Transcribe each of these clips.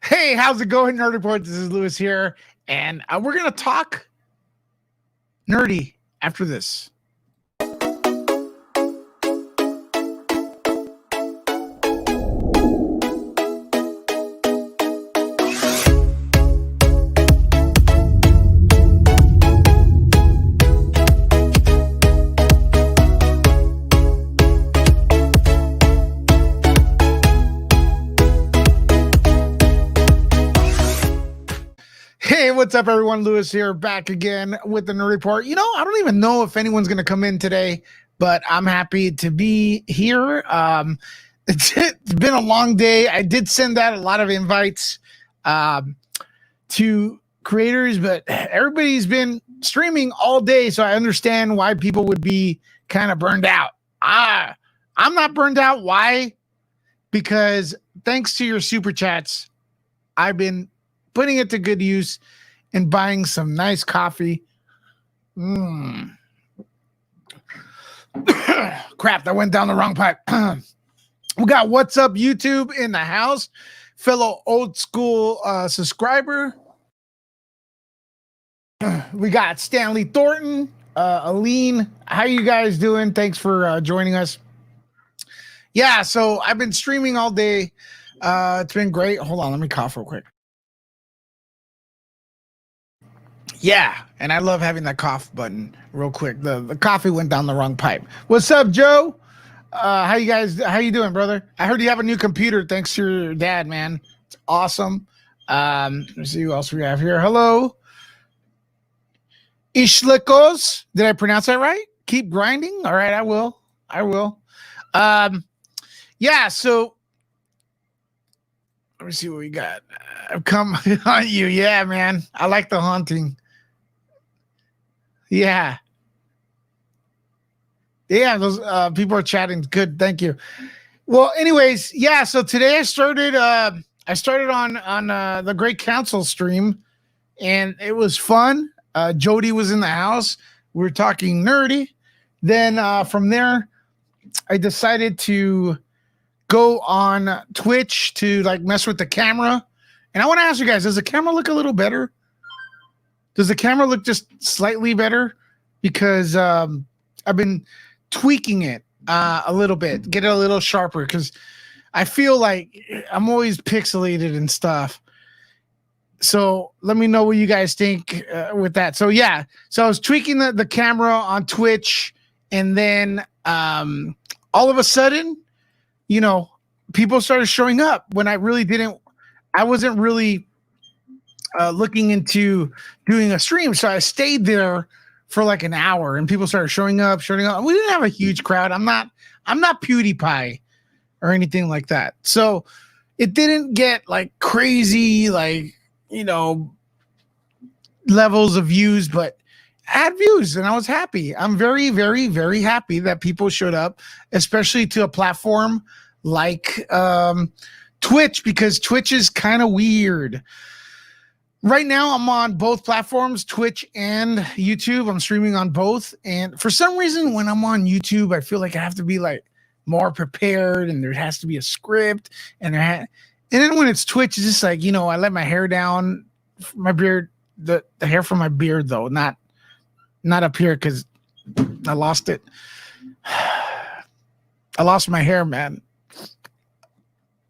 Hey, how's it going, Nerd Report? This is Lewis here, and we're going to talk nerdy after this. Hey, what's up, everyone? Lewis here, back again with the Nerd Report. You know, I don't even know if anyone's going to come in today, but I'm happy to be here. It's been a long day. I did send out a lot of invites to creators, but everybody's been streaming all day, so I understand why people would be kind of burned out. I'm not burned out. Why? Because thanks to your super chats, I've been putting it to good use and buying some nice coffee. Crap, that went down the wrong pipe. We got What's Up YouTube in the house, fellow old school subscriber. We got Stanley Thornton, Aline. How you guys doing? Thanks for joining us. Yeah, so I've been streaming all day. It's been great. Hold on, let me cough real quick. Yeah, and I love having that cough button real quick. The coffee went down the wrong pipe. What's up, Joe? How you doing, brother? I heard you have a new computer thanks to your dad, man. It's awesome. Let's see who else we have here. Hello. Ishlikos. Did I pronounce that right? Keep grinding. All right, I will. Yeah, so let me see what we got. I've come on you. Yeah, man. I like the haunting. Yeah, those people are chatting. Good, thank you. Well, anyways, yeah, so today I started on the Great Council stream, and it was fun. Jody was in the house. We were talking nerdy. Then from there, I decided to go on Twitch to like mess with the camera. And I want to ask you guys, does the camera look a little better? Does the camera look just slightly better? Because I've been tweaking it a little bit, get it a little sharper, because I feel like I'm always pixelated and stuff. So let me know what you guys think with that. So yeah, so I was tweaking the camera on Twitch, and then all of a sudden, you know, people started showing up when I wasn't really looking into doing a stream. So I stayed there for like an hour, and people started showing up. We didn't have a huge crowd. I'm not PewDiePie or anything like that. So it didn't get like crazy, like, you know, levels of views, but I had views and I was happy. I'm very, very, very happy that people showed up, especially to a platform like Twitch, because Twitch is kind of weird. Right now, I'm on both platforms, Twitch and YouTube. I'm streaming on both. And for some reason, when I'm on YouTube, I feel like I have to be like more prepared, and there has to be a script. And then when it's Twitch, it's just like, you know, I let my hair down, my beard, the hair from my beard, though, not up here, because I lost it. I lost my hair, man.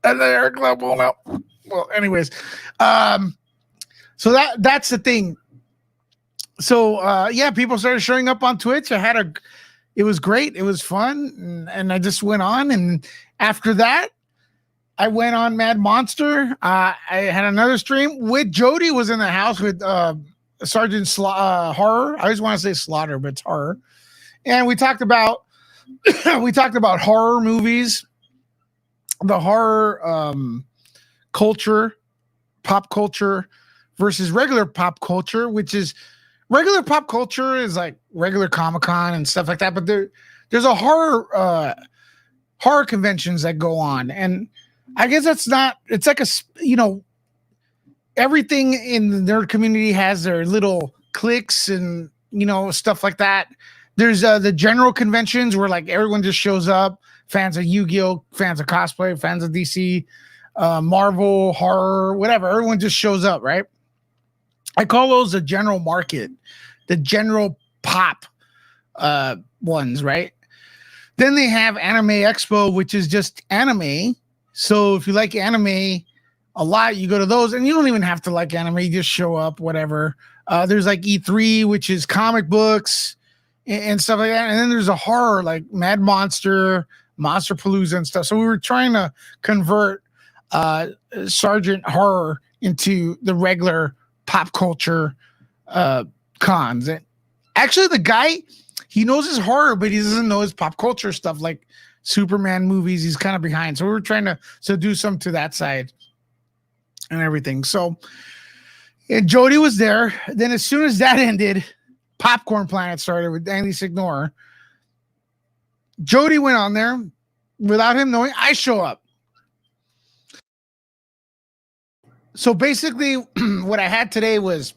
And the hair club won't help. Well, anyways, so that's the thing. So yeah, people started showing up on Twitch. It was great. It was fun, and I just went on. And after that, I went on Mad Monster. I had another stream with Jody. Was in the house with Sergeant Horror. I always want to say Slaughter, but it's Horror. And we talked about horror movies, the horror culture, pop culture versus regular pop culture, which is regular pop culture is like regular Comic-Con and stuff like that. But there's a horror conventions that go on. And I guess it's like a, you know, everything in the nerd community has their little cliques and, you know, stuff like that. There's the general conventions where like everyone just shows up, fans of Yu-Gi-Oh, fans of cosplay, fans of DC, Marvel, horror, whatever. Everyone just shows up, right? I call those the general market, the general pop ones, right? Then they have Anime Expo, which is just anime. So if you like anime a lot, you go to those, and you don't even have to like anime. You just show up, whatever. There's like E3, which is comic books and stuff like that. And then there's a horror like Mad Monster, Monster Palooza and stuff. So we were trying to convert Sergeant Horror into the regular pop culture cons. And actually, the guy, he knows his horror, but he doesn't know his pop culture stuff like Superman movies. He's kind of behind. So we were trying to do some to that side and everything. So and Jody was there. Then as soon as that ended, Popcorn Planet started with Andy Signore. Jody went on there without him knowing. I show up. So basically, what I had today was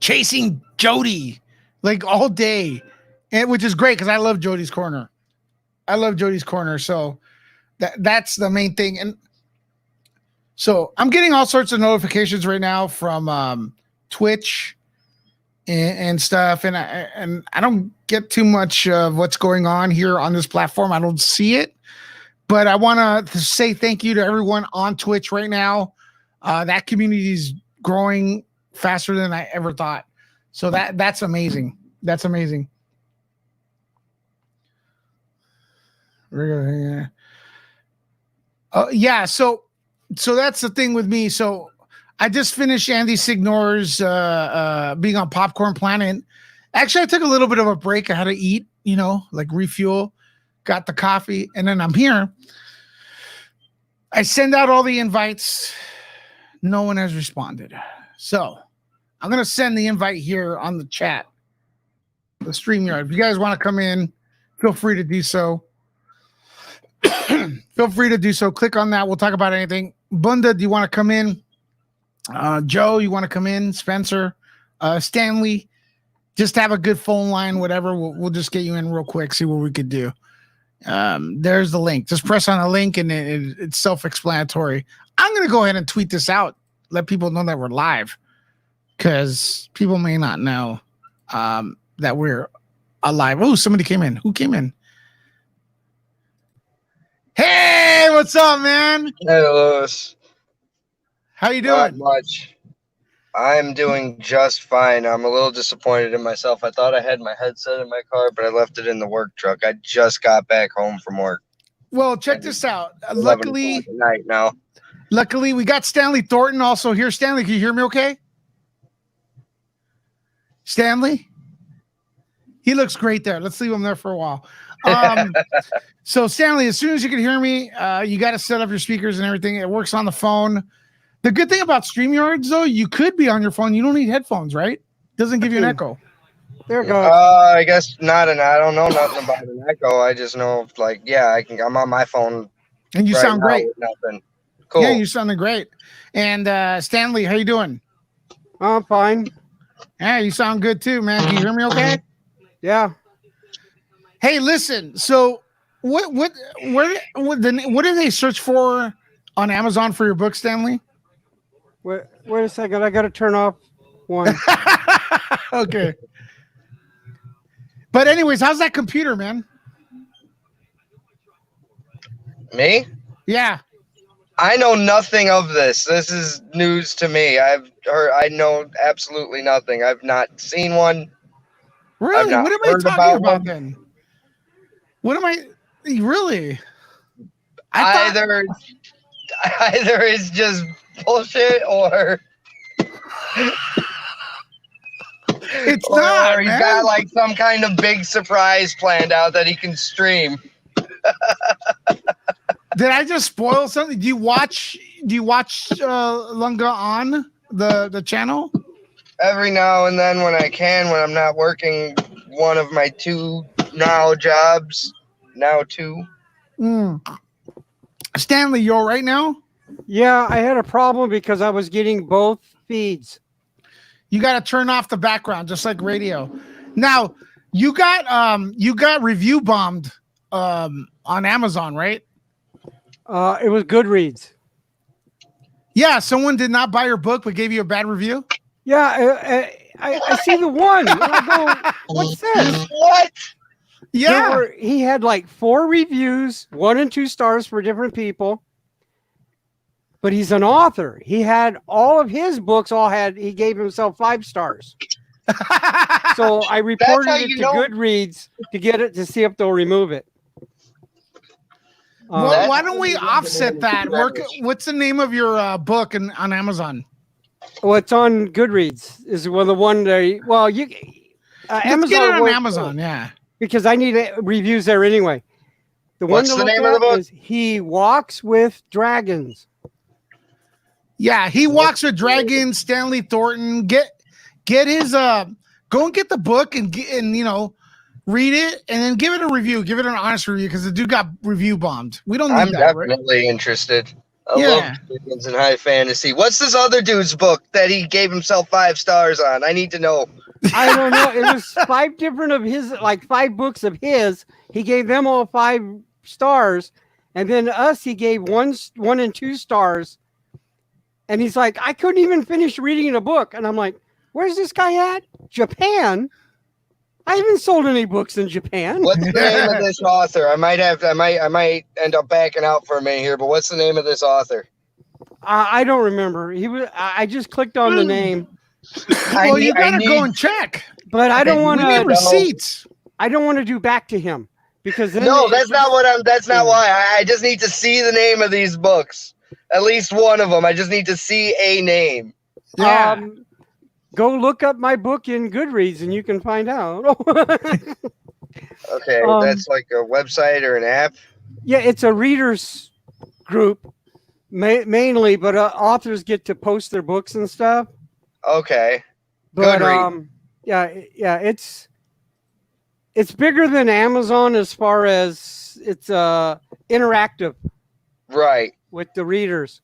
chasing Jody like all day, and which is great because I love Jody's Corner. I love Jody's Corner. So that's the main thing. And so I'm getting all sorts of notifications right now from Twitch and stuff, and I don't get too much of what's going on here on this platform. I don't see it, but I want to say thank you to everyone on Twitch right now. That community is growing faster than I ever thought. So that's amazing. That's amazing. Yeah. So that's the thing with me. So I just finished Andy Signore's being on Popcorn Planet. Actually, I took a little bit of a break. I had to eat, like refuel, got the coffee, and then I'm here. I send out all the invites. No one has responded. So I'm going to send the invite here on the chat, the StreamYard. If you guys want to come in, feel free to do so. Feel free to do so. Click on that. We'll talk about anything. Bunda, do you want to come in? Joe, you want to come in? Spencer, Stanley, just have a good phone line, whatever. We'll just get you in real quick, see what we could do. There's the link. Just press on the link and it's self-explanatory. I'm going to go ahead and tweet this out. Let people know that we're live because people may not know that we're alive. Oh, somebody came in. Who came in? Hey, what's up, man? Hey, Lewis. How you doing? Not much. I'm doing just fine. I'm a little disappointed in myself. I thought I had my headset in my car, but I left it in the work truck. I just got back home from work. Well, check this out. Luckily, night now. Luckily, we got Stanley Thornton also here. Stanley, can you hear me okay? Stanley? He looks great there. Let's leave him there for a while. So, Stanley, as soon as you can hear me, you got to set up your speakers and everything. It works on the phone. The good thing about StreamYards, though, you could be on your phone. You don't need headphones, right? Doesn't give you an echo. There it goes. I guess not. And I don't know nothing about an echo. I just know, I'm on my phone. And you sound great. Nothing. Cool. Yeah, you sounded great. And Stanley, how you doing? I'm fine. Yeah, you sound good too, man. Can you hear me okay? Yeah. Hey, listen. So, what do they search for on Amazon for your book, Stanley? Wait a second. I got to turn off one. Okay. But anyways, how's that computer, man? Me? Yeah. I know nothing of this. This is news to me. I know absolutely nothing. I've not seen one. Really? What am I talking about then? What am I really? Either it's just bullshit or it's not. Or he's got like some kind of big surprise planned out that he can stream. Did I just spoil something? Do you watch Lunga on the channel? Every now and then when I can, when I'm not working one of my two jobs. Now two. Stanley, you all right now? Yeah, I had a problem because I was getting both feeds. You got to turn off the background, just like radio. Now, you got review bombed on Amazon, right? It was Goodreads. Yeah, someone did not buy your book but gave you a bad review. Yeah, I see the one. And I go, what's this? What? Yeah. He had like 4 reviews, 1 and 2 stars for different people. But he's an author. He had all of his books. He gave himself 5 stars. So I reported it to Goodreads to see if they'll remove it. Well, why don't we offset that? What's the name of your book on Amazon? Well, it's on Goodreads. Is one of the one there. Well, you Let's get it on Amazon, yeah. Because I need reviews there anyway. What's the name of the book? Is He Walks with Dragons. Yeah, He Walks with Dragons. Stanley Thornton. Get his go and get the book and read it and then give it a review. Give it an honest review because the dude got review bombed. We don't need I'm that. definitely interested. I love dragons and high fantasy. What's this other dude's book that he gave himself 5 stars on? I need to know. I don't know. It was 5 different of his, like 5 books of his. He gave them all 5 stars, and then us he gave 1 and 2 stars. And he's like, I couldn't even finish reading a book, and I'm like, where's this guy at? Japan? I haven't sold any books in Japan. What's the name of this author? I might end up backing out for a minute here, but what's the name of this author? I don't remember. I just clicked on the name. Well, you gotta go and check. But I don't want to receipts. I don't want to do back to him because then that's not why. I just need to see the name of these books. At least one of them. I just need to see a name. Yeah. Okay, Go look up my book in Goodreads and you can find out. Okay, that's like a website or an app? Yeah, it's a readers group mainly, but authors get to post their books and stuff. Okay. But yeah, it's bigger than Amazon as far as it's interactive. Right. With the readers.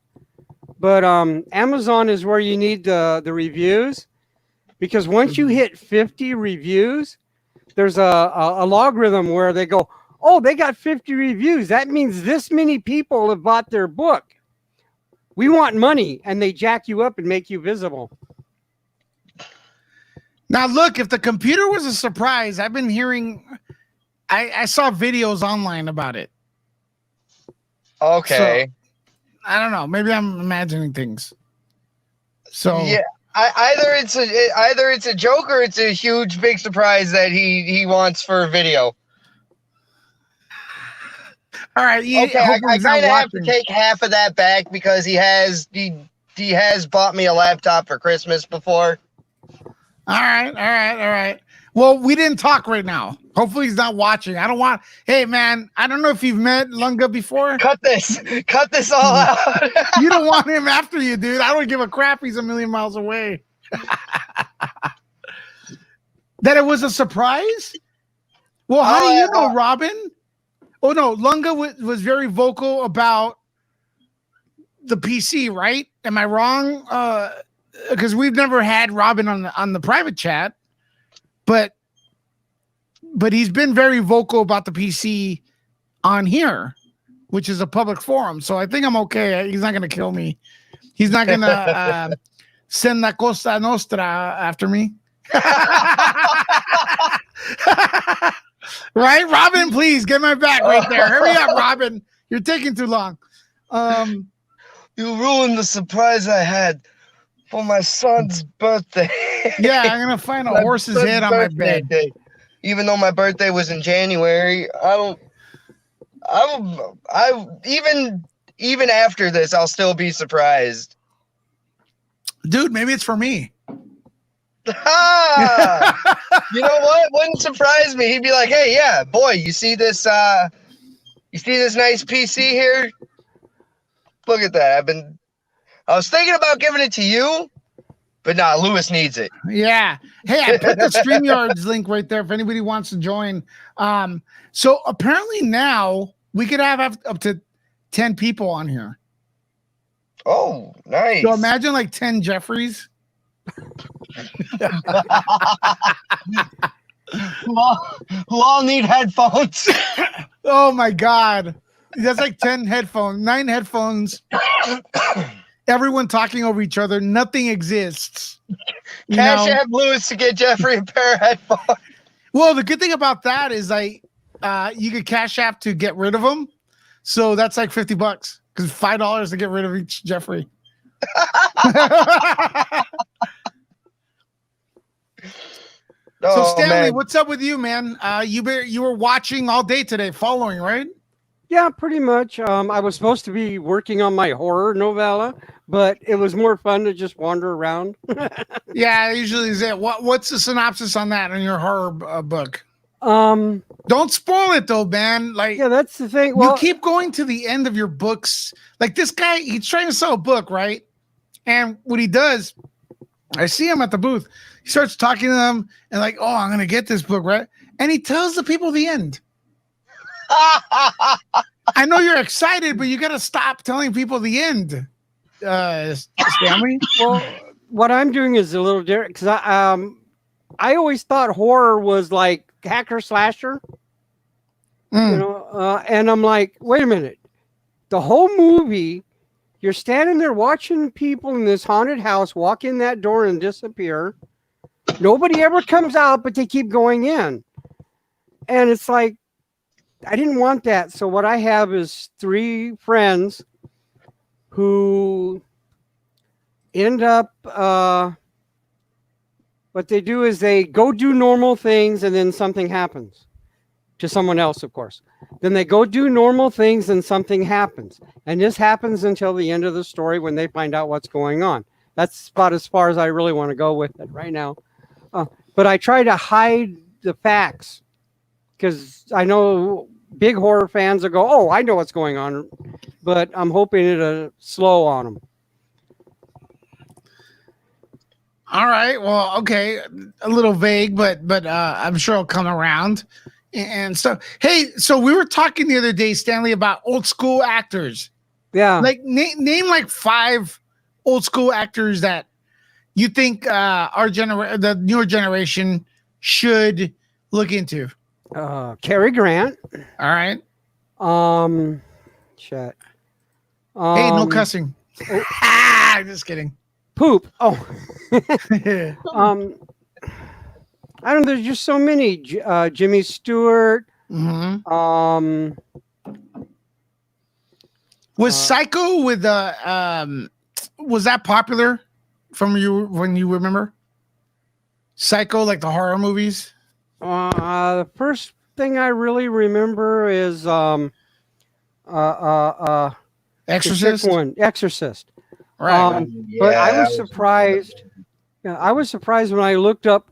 But Amazon is where you need the reviews, because once you hit 50 reviews, there's a logarithm where they go, oh, they got 50 reviews. That means this many people have bought their book. We want money, and they jack you up and make you visible. Now, look, if the computer was a surprise, I've been hearing, I saw videos online about it. Okay. So, I don't know. Maybe I'm imagining things. So yeah, either it's a joke or it's a huge big surprise that he wants for a video. All right. Okay, I kind of have to take half of that back because he has bought me a laptop for Christmas before. All right. Well, we didn't talk right now. Hopefully he's not watching. I don't want, hey man, I don't know if you've met Lunga before. Cut this all out. You don't want him after you, dude. I don't give a crap. He's a million miles away. That it was a surprise? Well, how do you know, Robin? Oh no, Lunga was very vocal about the PC, right? Am I wrong? Because we've never had Robin on the private chat, but he's been very vocal about the PC on here, which is a public forum. So I think I'm okay. He's not going to kill me. He's not going to send la Cosa Nostra after me. Right? Robin, please get my back right there. Hurry up, Robin. You're taking too long. You ruined the surprise I had for my son's birthday. Yeah, I'm going to find a horse's head on my bed. Day. Even though my birthday was in January, even after this, I'll still be surprised. Dude, maybe it's for me. You know what? Wouldn't surprise me. He'd be like, "Hey, yeah, boy, you see this nice PC here? Look at that. I was thinking about giving it to you, but nah, Lewis needs it." Yeah. Hey, I put the StreamYards link right there if anybody wants to join. So apparently now we could have up to 10 people on here. Oh, nice. So imagine like 10 Jeffreys. who all need headphones. Oh my God. That's like 10 headphones, 9 headphones, everyone talking over each other. Nothing exists. Cash App Lewis to get Jeffrey a pair of headphones. Well, the good thing about that is you could Cash App to get rid of them. So that's like $50 because $5 to get rid of each Jeffrey. So Stanley, man. what's up with you, man? You were watching all day today, following, right? Yeah, pretty much. I was supposed to be working on my horror novella, but it was more fun to just wander around. Yeah, usually is it. What's the synopsis on that in your horror book? Don't spoil it though, man. Like, yeah, that's the thing. Well, you keep going to the end of your books. Like this guy, he's trying to sell a book, right? And what he does, I see him at the booth. He starts talking to them and like, oh, I'm gonna get this book, right? And he tells the people the end. I know you're excited, but you got to stop telling people the end, Stanley. Well, what I'm doing is a little different because I always thought horror was like hacker slasher, you know, and I'm like, wait a minute, the whole movie, you're standing there watching people in this haunted house walk in that door and disappear. Nobody ever comes out, but they keep going in, and it's like, I didn't want that. So what I have is 3 friends who end up, what they do is they go do normal things and then something happens to someone else, of course. Then they go do normal things and something happens. And this happens until the end of the story when they find out what's going on. That's about as far as I really want to go with it right now. But I try to hide the facts, because I know big horror fans will go, oh, I know what's going on, but I'm hoping it'll slow on them. All right. Well, okay. A little vague, but I'm sure it'll come around and stuff. Hey, so we were talking the other day, Stanley, about old school actors. Yeah. Like name like 5 old school actors that you think the newer generation should look into. Cary Grant. All right. Shit. Hey, no cussing. Oh. Just kidding. Poop. Oh. I don't know. There's just so many. Jimmy Stewart. Mm-hmm. Was Psycho with was that popular from you when you remember? Psycho, like the horror movies. The first thing I really remember is Exorcist. Exorcist. Right. But I was surprised. I was surprised when I looked up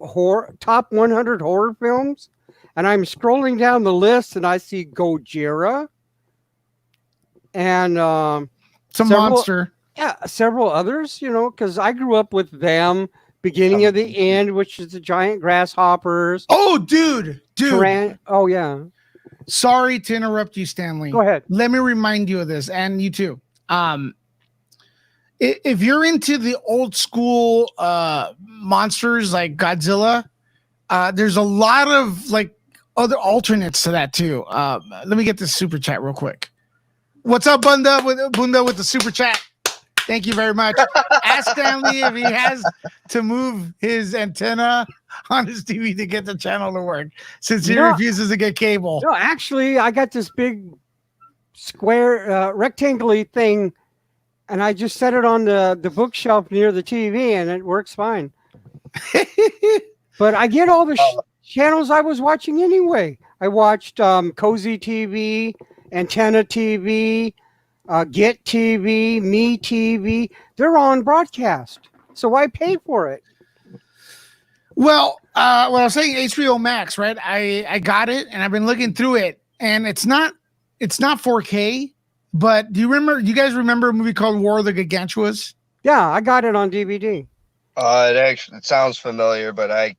top 100 horror films, and I'm scrolling down the list and I see Gojira and some monster. Yeah, several others. You know, because I grew up with them. Beginning of the End, which is the giant grasshoppers. Oh, dude. Oh, yeah. Sorry to interrupt you, Stanley. Go ahead. Let me remind you of this, and you too. If you're into the old school monsters like Godzilla, there's a lot of like other alternates to that too. Let me get this super chat real quick. What's up, Bunda with the super chat? Thank you very much. Ask Stanley if he has to move his antenna on his TV to get the channel to work, since he refuses to get cable. No, actually, I got this big square, rectangular thing, and I just set it on the bookshelf near the TV, and it works fine. But I get all the channels I was watching anyway. I watched Cozy TV, Antenna TV, Get TV, Me TV. They're on broadcast, so why pay for it? Well, when I was saying HBO Max, right? I got it, and I've been looking through it, and it's not 4K. But do you guys remember a movie called War of the Gargantuas? Yeah, I got it on DVD. It sounds familiar, but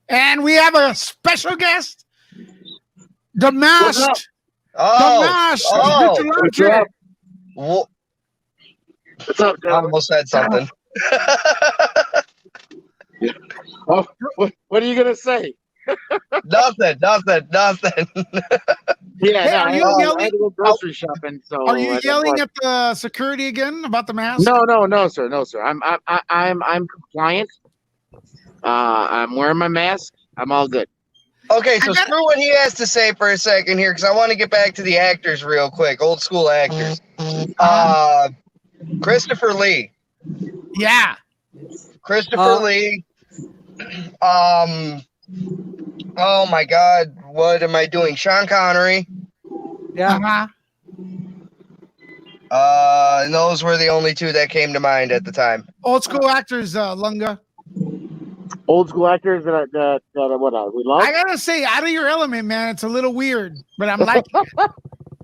And we have a special guest, the Masked. What's up? What's up, I almost said something. Oh, what are you gonna say? Nothing. Yeah, Hey, no, are you I yelling? had to go grocery shopping. So Are you that's yelling why- at the security again about the mask? No, sir, no, sir. I'm compliant. I'm wearing my mask. I'm all good. Okay, so screw what he has to say for a second here, because I want to get back to the actors real quick, old school actors. Christopher Lee. Yeah. Christopher Lee. Oh my God, what am I doing? Sean Connery. Yeah. And those were the only two that came to mind at the time. Old school actors, Lunga. Old school actors that we love. I gotta say, out of your element, man. It's a little weird, but I'm liking it.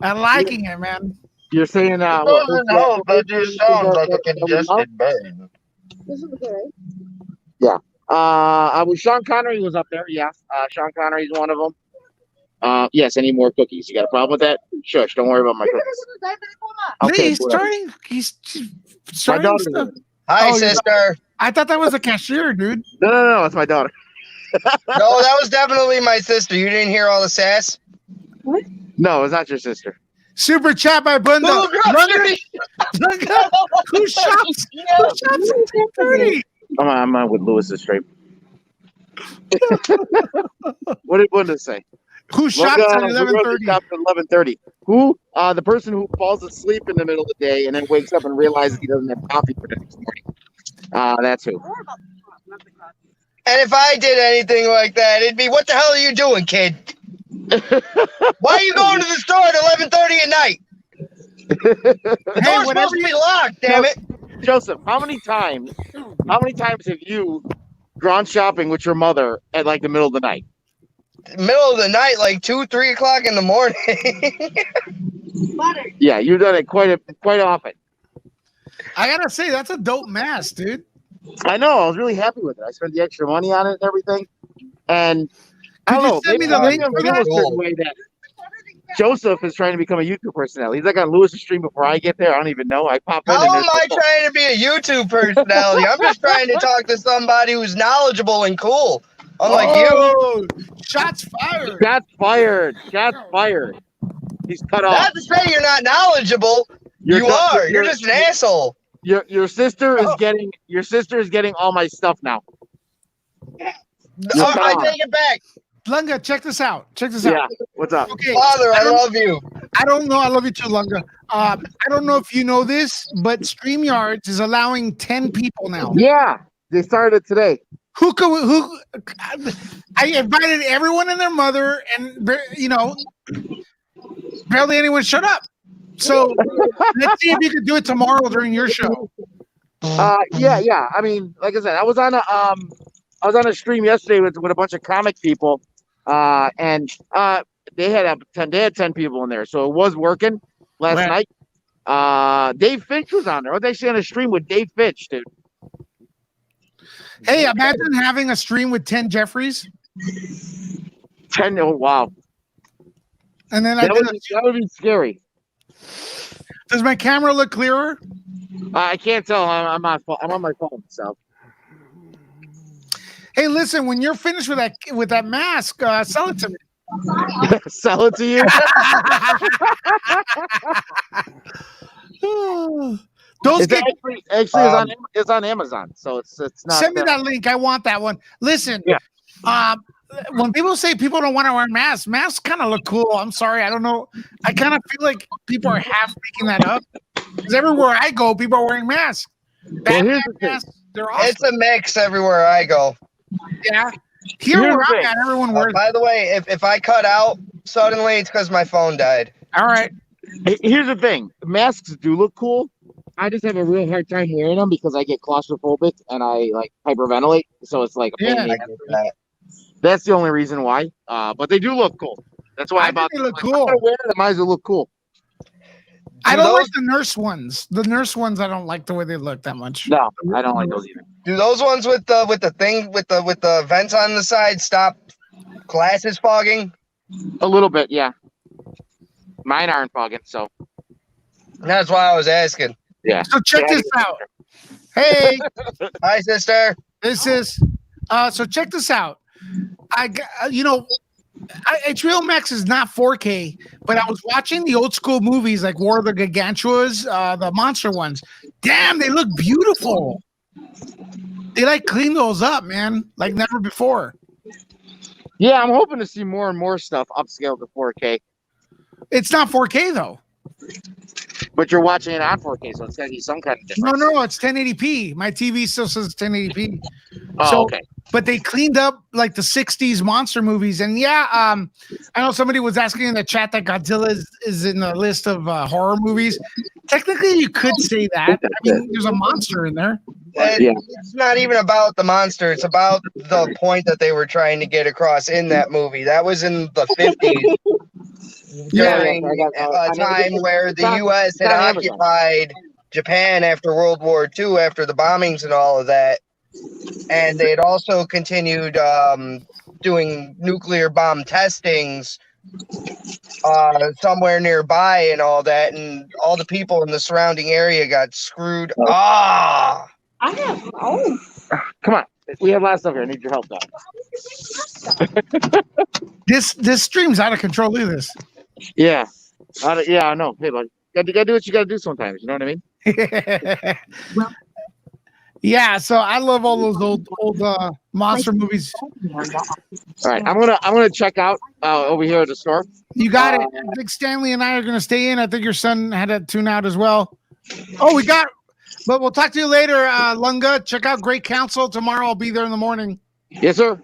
I'm liking it, man. You're saying Doesn't help, that just sounds like a congested bird. Yeah. I was Sean Connery was up there. Yeah. Sean Connery's one of them. Yes. Any more cookies? You got a problem with that? Shush. Don't worry about my cookies. Okay. He's whatever. starting. He's My starting daughter. stuff. Hi, Oh, sister. I thought that was a cashier, dude. No. It's my daughter. No, that was definitely my sister. You didn't hear all the sass? No, it's not your sister. Super chat by Brenda. Lunga, who shops? Who shops at 10:30? I'm on with Lewis's stream. What did Brenda say? Who shops at 11:30? Shops at 11:30. Who? The person who falls asleep in the middle of the day and then wakes up and realizes he doesn't have coffee for the next morning. That's who. And if I did anything like that, it'd be, what the hell are you doing, kid? Why are you going to the store at 11:30 at night? The door's supposed to be locked, damn it. Joseph, how many times have you gone shopping with your mother at like the middle of the night? Middle of the night, like 2, 3 o'clock in the morning. Yeah, you've done it quite often. I gotta say, that's a dope mask, dude. I know. I was really happy with it. I spent the extra money on it and everything. And I Could don't you know. send me maybe the link I'm for feeling that? a certain way that Joseph is trying to become a YouTube personality. He's like on Lewis's stream before I get there. I don't even know. I pop in. How and am I trying to be a YouTube personality? I'm just trying to talk to somebody who's knowledgeable and cool. Unlike you. Shots fired. Shots fired. Shots fired. He's cut off. Not to say you're not knowledgeable. You're just an asshole. Your sister is getting all my stuff now. I take it back. Lunga, check this out. Yeah. What's up? Okay. Father, I love you. I don't know. I love you too, Lunga. I don't know if you know this, but StreamYards is allowing 10 people now. Yeah. They started today. I invited everyone and their mother, and barely anyone showed up. So let's see if you could do it tomorrow during your show. Yeah. I mean, like I said, I was on a stream yesterday with a bunch of comic people, and they had 10 people in there, so it was working last night. Dave Finch was on there. I was actually on a stream with Dave Finch, dude. Hey, imagine having a stream with 10 Jeffries. 10. Oh wow. And then that would be scary. Does my camera look clearer? I can't tell. I'm on my phone. So. Hey, listen. When you're finished with that mask, sell it to me. Sell it to you. Those actually is on Amazon, so it's not. Send me that link. I want that one. Listen. Yeah. When people say people don't want to wear masks kind of look cool. I'm sorry. I don't know. I kind of feel like people are half making that up. Because everywhere I go, people are wearing masks. Batman masks, they're awesome. It's a mix everywhere I go. Yeah. Here where I'm at, everyone wears. By the way, if I cut out suddenly, it's because my phone died. All right. Here's the thing. Masks do look cool. I just have a real hard time wearing them because I get claustrophobic and I like hyperventilate. So it's like that's the only reason why. But they do look cool. That's why they look cool. Wear them, might as well look cool. I don't like the nurse ones. The nurse ones, I don't like the way they look that much. No, I don't like those either. Do those ones with the thing with the vents on the side stop glasses fogging? A little bit, yeah. Mine aren't fogging, so that's why I was asking. Yeah. So check this out. Hey. Hi, sister. This is so check this out. HBO Max is not 4K, but I was watching the old school movies like War of the Gargantuas, the monster ones. Damn, they look beautiful. They like clean those up, man, like never before. Yeah, I'm hoping to see more and more stuff upscaled to 4K. It's not 4K though. But you're watching it on 4K, so it's got to be some kind of difference. No, it's 1080p. My TV still says 1080p. Oh, okay. But they cleaned up like the 60s monster movies. And yeah, I know somebody was asking in the chat that Godzilla is in the list of horror movies. Technically, you could say that. I mean, there's a monster in there. It's not even about the monster. It's about the point that they were trying to get across in that movie. That was in the 50s. During a time where the U.S. had occupied Japan after World War II, after the bombings and all of that. And they had also continued doing nuclear bomb testings somewhere nearby and all that. And all the people in the surrounding area got screwed. I have. Oh. Come on. We have lots of here. I need your help now. This stream's out of control. Look at this. Yeah. I know. Hey, buddy. You gotta do what you gotta do sometimes. You know what I mean? Yeah, so I love all those old monster movies. All right, I'm gonna check out over here at the store. You got it. I think Stanley and I are gonna stay in. I think your son had to tune out as well. Oh, but we'll talk to you later, Lunga. Check out Great Council tomorrow. I'll be there in the morning. Yes, sir.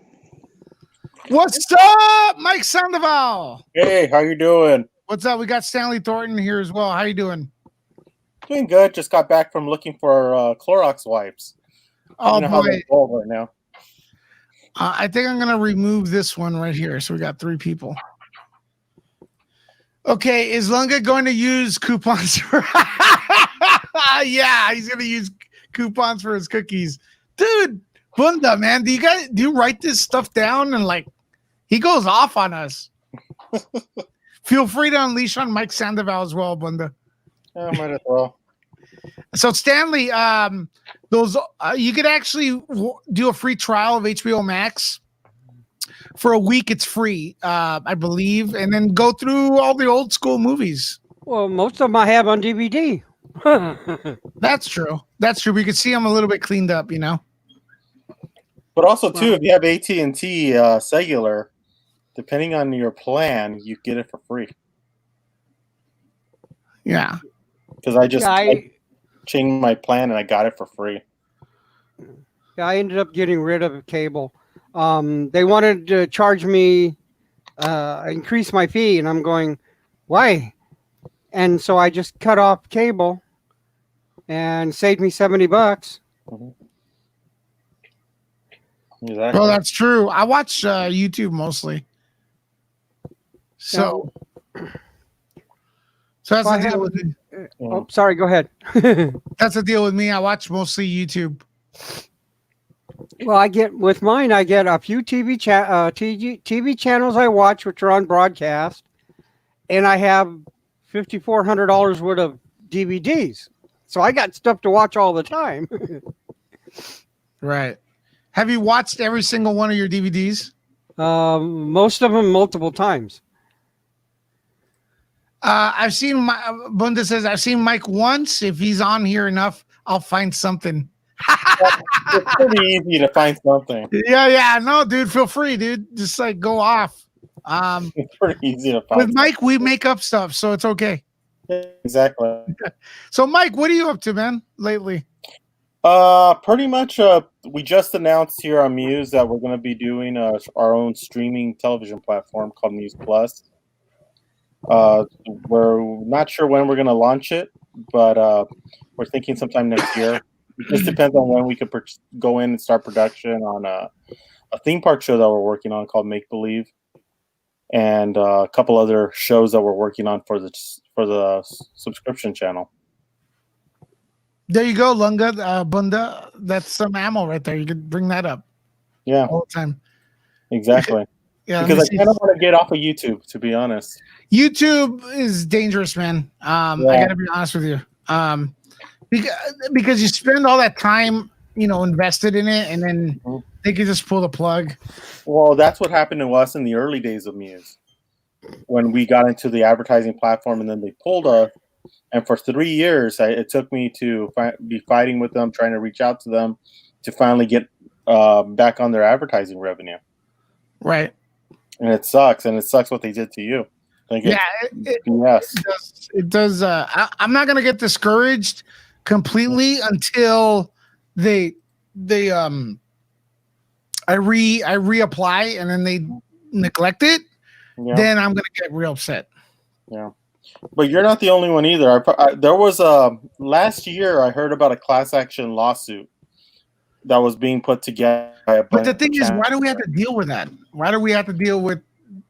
What's up, Mike Sandoval? Hey, how you doing? What's up? We got Stanley Thornton here as well. How you doing? Doing good. Just got back from looking for Clorox wipes. Oh, boy. Right now. I think I'm going to remove this one right here. So we got 3 people. Okay, is Lunga going to use coupons for... Yeah, he's going to use coupons for his cookies. Dude, Bunda, man, do you write this stuff down? And like, he goes off on us. Feel free to unleash on Mike Sandoval as well, Bunda. Yeah, might as well. So Stanley, those you could actually do a free trial of HBO Max for a week. It's free, I believe, and then go through all the old school movies. Well, most of them I have on DVD. That's true. We could see them a little bit cleaned up, you know. But also, too, if you have AT&T cellular, depending on your plan, you get it for free. Yeah. Because I changed my plan and I got it for free. I ended up getting rid of cable. They wanted to charge me, increase my fee, and I'm going, why? And so I just cut off cable and saved me $70. Mm-hmm. Exactly. Well, that's true. I watch YouTube mostly. So that's the deal with me. Oh, sorry. Go ahead. That's the deal with me. I watch mostly YouTube. Well, I get a few TV channels I watch, which are on broadcast, and I have $5,400 worth of DVDs. So I got stuff to watch all the time. Right. Have you watched every single one of your DVDs? Most of them multiple times. I've seen Bunda says I've seen Mike once. If he's on here enough, I'll find something. It's pretty easy to find something. Yeah. No, dude, feel free, dude. Just like go off. It's pretty easy to find. With Mike, we make up stuff, so it's okay. Exactly. So, Mike, what are you up to, man, lately? Pretty much. We just announced here on Muse that we're going to be doing our own streaming television platform called Muse Plus. We're not sure when we're going to launch it, but we're thinking sometime next year. It just depends on when we could go in and start production on a theme park show that we're working on called Make Believe, and a couple other shows that we're working on for the subscription channel. There you go, Lunga, Bunda. That's some ammo right there. You could bring that up. Yeah, all the time. Exactly. Yeah, because I kind of want to get off of YouTube, to be honest. YouTube is dangerous, man. I gotta be honest with you. Because you spend all that time, invested in it, and then they could just pull the plug. Well, that's what happened to us in the early days of Muse, when we got into the advertising platform, and then they pulled us. And for 3 years, it took me to be fighting with them, trying to reach out to them, to finally get back on their advertising revenue. Right. And it sucks, and it sucks what they did to you. Like, Yeah, yes, it does. I'm not gonna get discouraged completely until I reapply and then they neglect it. yeah, Then I'm gonna get real upset. yeah. But you're not the only one either. There was last year I heard about a class action lawsuit that was being put together by a But the thing is, why do we have to deal with that? Why do we have to deal with,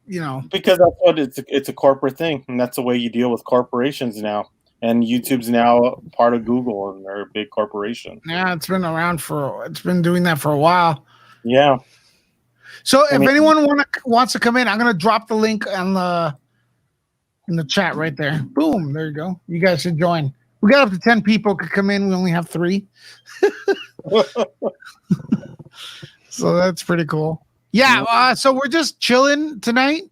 Because that's what it's a corporate thing, and that's the way you deal with corporations now. And YouTube's now part of Google, and they're a big corporation. Yeah, it's been doing that for a while. Yeah. So if anyone wants to come in, I'm gonna drop the link in the chat right there. Boom, there you go. You guys should join. We got up to 10 people could come in. We only have 3. So that's pretty cool. Yeah, so we're just chilling tonight.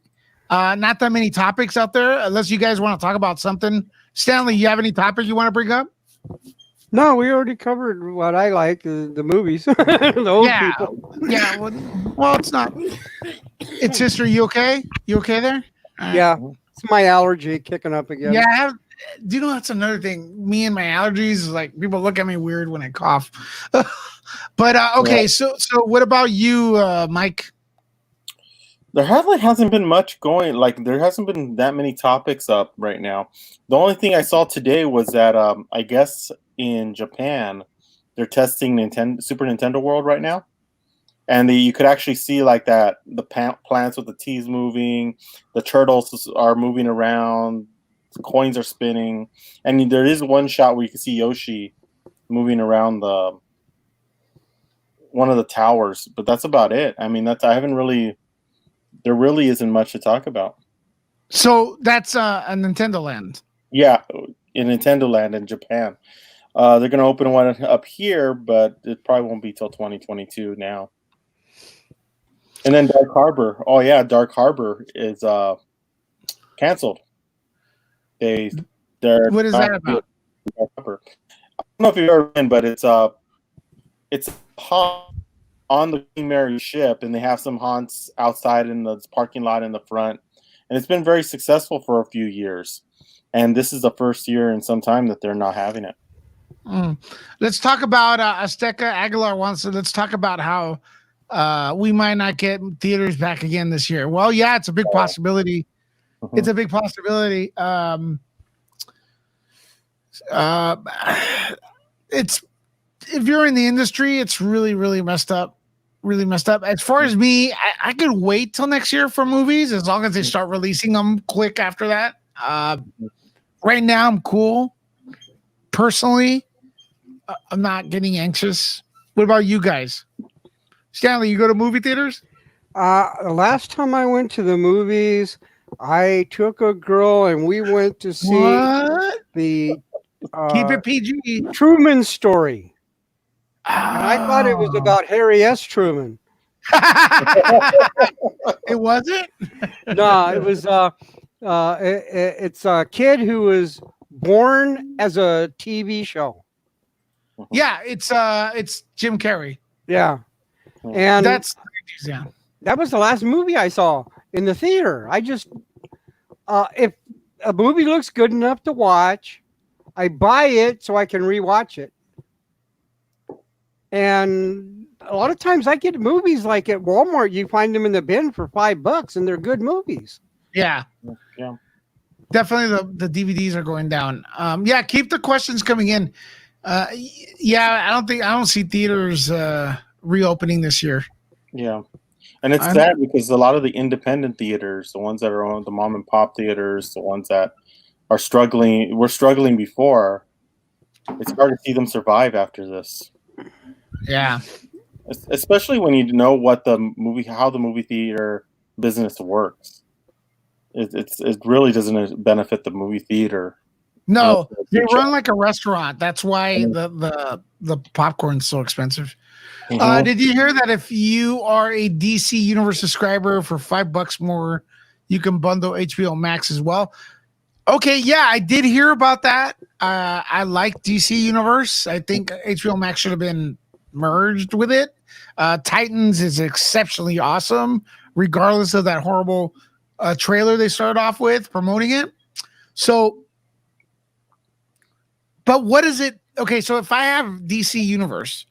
Not that many topics out there, unless you guys want to talk about something. Stanley, you have any topic you want to bring up? No, we already covered what I like, the movies. The old people. Yeah, well, it's not. It's history. You okay? You okay there? Yeah, it's my allergy kicking up again. Yeah, do you know that's another thing? Me and my allergies is like people look at me weird when I cough. But okay, so what about you, Mike? There hasn't been much going. Like, there hasn't been that many topics up right now. The only thing I saw today was that I guess in Japan they're testing Super Nintendo World right now, and you could actually see like that the plants with the T's moving, the turtles are moving around, the coins are spinning, and there is one shot where you can see Yoshi moving around one of the towers, but that's about it. I mean, there really isn't much to talk about. So that's a Nintendo Land. Yeah, in Nintendo Land in Japan. They're going to open one up here, but it probably won't be till 2022 now. And then Dark Harbor. Oh yeah, Dark Harbor is canceled. What is that about? Dark Harbor. I don't know if you've ever been, but it's haunt on the Queen Mary ship, and they have some haunts outside in the parking lot in the front, and it's been very successful for a few years. And this is the first year in some time that they're not having it. Let's talk about Azteca Aguilar wants to. Let's talk about how we might not get theaters back again this year. Well, yeah, it's a big possibility. Mm-hmm. It's a big possibility. It's if you're in the industry, it's really, really messed up. Really messed up. As far as me, I could wait till next year for movies as long as they start releasing them quick after that. Right now, I'm cool. Personally, I'm not getting anxious. What about you guys? Stanley, you go to movie theaters? The last time I went to the movies, I took a girl and we went to see the Keep it PG. Truman Story. And I thought it was about Harry S. Truman. It wasn't? No, it was it's a kid who was born as a TV show. Yeah, it's Jim Carrey. Yeah. And that was the last movie I saw in the theater. I just if a movie looks good enough to watch, I buy it so I can rewatch it. And a lot of times I get movies like at Walmart, you find them in the bin for $5 and they're good movies. Yeah. Yeah. Definitely the DVDs are going down. Yeah, keep the questions coming in. Yeah, I don't see theaters reopening this year. Yeah. And it's sad because a lot of the independent theaters, the ones that are on the mom and pop theaters, the ones that are were struggling before, it's hard to see them survive after this. Yeah. Especially when you know how the movie theater business works. It really doesn't benefit the movie theater No, That's a they good run show. like a restaurant. That's why the popcorn's so expensive. Mhm. Did you hear that if you are a DC Universe subscriber for $5 more, you can bundle HBO Max as well? Okay, yeah, I did hear about that. I like DC Universe. I think HBO Max should have been merged with it. Titans is exceptionally awesome, regardless of that horrible trailer they started off with promoting it. So, but what is it? Okay, so if I have DC Universe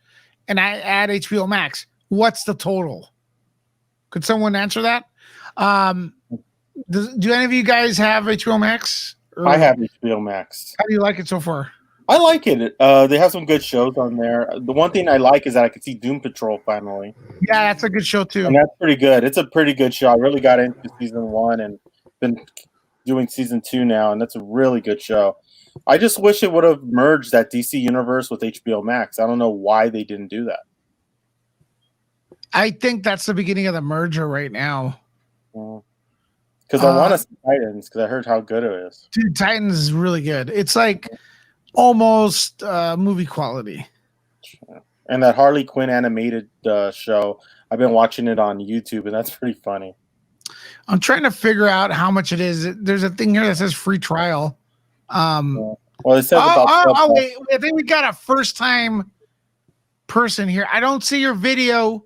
and I add HBO Max, what's the total? Could someone answer that? Do any of you guys have HBO Max? I have HBO Max. How do you like it so far? I like it. They have some good shows on there. The one thing I like is that I can see Doom Patrol finally. Yeah, that's a good show too. And that's pretty good. It's a pretty good show. I really got into season 1 and been doing season 2 now, and that's a really good show. I just wish it would have merged that DC Universe with HBO Max. I don't know why they didn't do that. I think that's the beginning of the merger right now. Because I want to see Titans because I heard how good it is. Dude, Titans is really good. It's like almost movie quality. And that Harley Quinn animated show, I've been watching it on YouTube, and that's pretty funny. I'm trying to figure out how much it is. There's a thing here that says free trial. Well, it says about. Wait, I think we got a first-time person here. I don't see your video.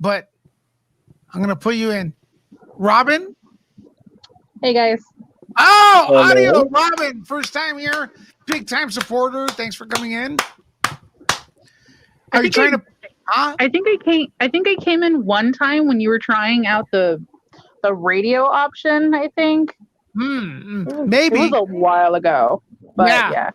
But I'm gonna put you in. Robin? Hey guys. Oh, Hello. audio, Robin. First time here. Big time supporter. Thanks for coming in. Are you trying to? Huh? I think I came in one time when you were trying out the radio option. I think Maybe it was a while ago. But Yeah.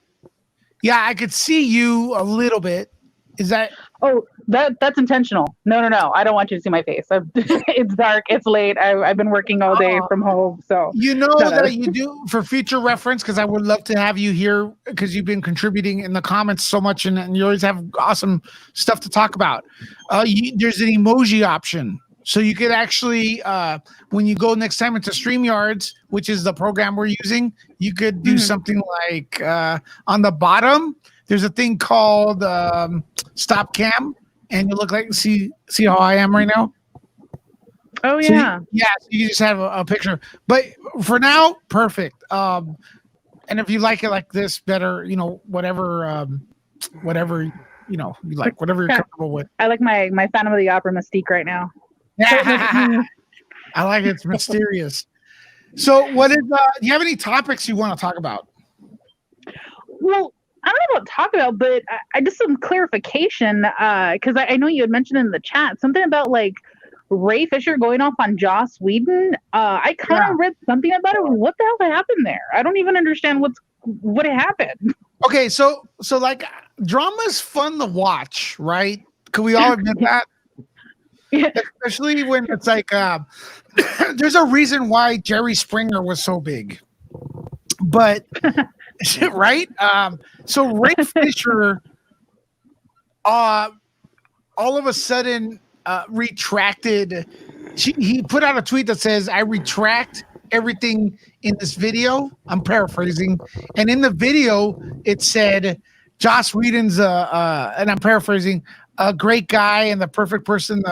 Yeah, I could see you a little bit. Is that? Oh, that's intentional. No. I don't want you to see my face. It's dark. It's late. I've been working all day from home. So You know that you do for future reference, because I would love to have you here because you've been contributing in the comments so much, and you always have awesome stuff to talk about. There's an emoji option. So you could actually, when you go next time into StreamYards, which is the program we're using, you could do something like on the bottom, there's a thing called Stop Cam, and you look like, see how I am right now? Oh, So yeah. so you just have a picture. But for now, perfect. And if you like it like this better, whatever you like, whatever you're comfortable with. I like my Phantom of the Opera mystique right now. I like it. It's mysterious. So what is do you have any topics you want to talk about? Well, I don't know what to talk about, but I just some clarification because I know you had mentioned in the chat something about like Ray Fisher going off on Joss Whedon. I kind of read something about it. What the hell happened there? I don't even understand what happened. Okay, so like drama's fun to watch, right? Could we all admit that? Yeah. Especially when it's like there's a reason why Jerry Springer was so big. But right? So Ray Fisher all of a sudden retracted. He put out a tweet that says, "I retract everything in this video." I'm paraphrasing. And in the video, it said, Joss Whedon's and I'm paraphrasing, a great guy and the perfect person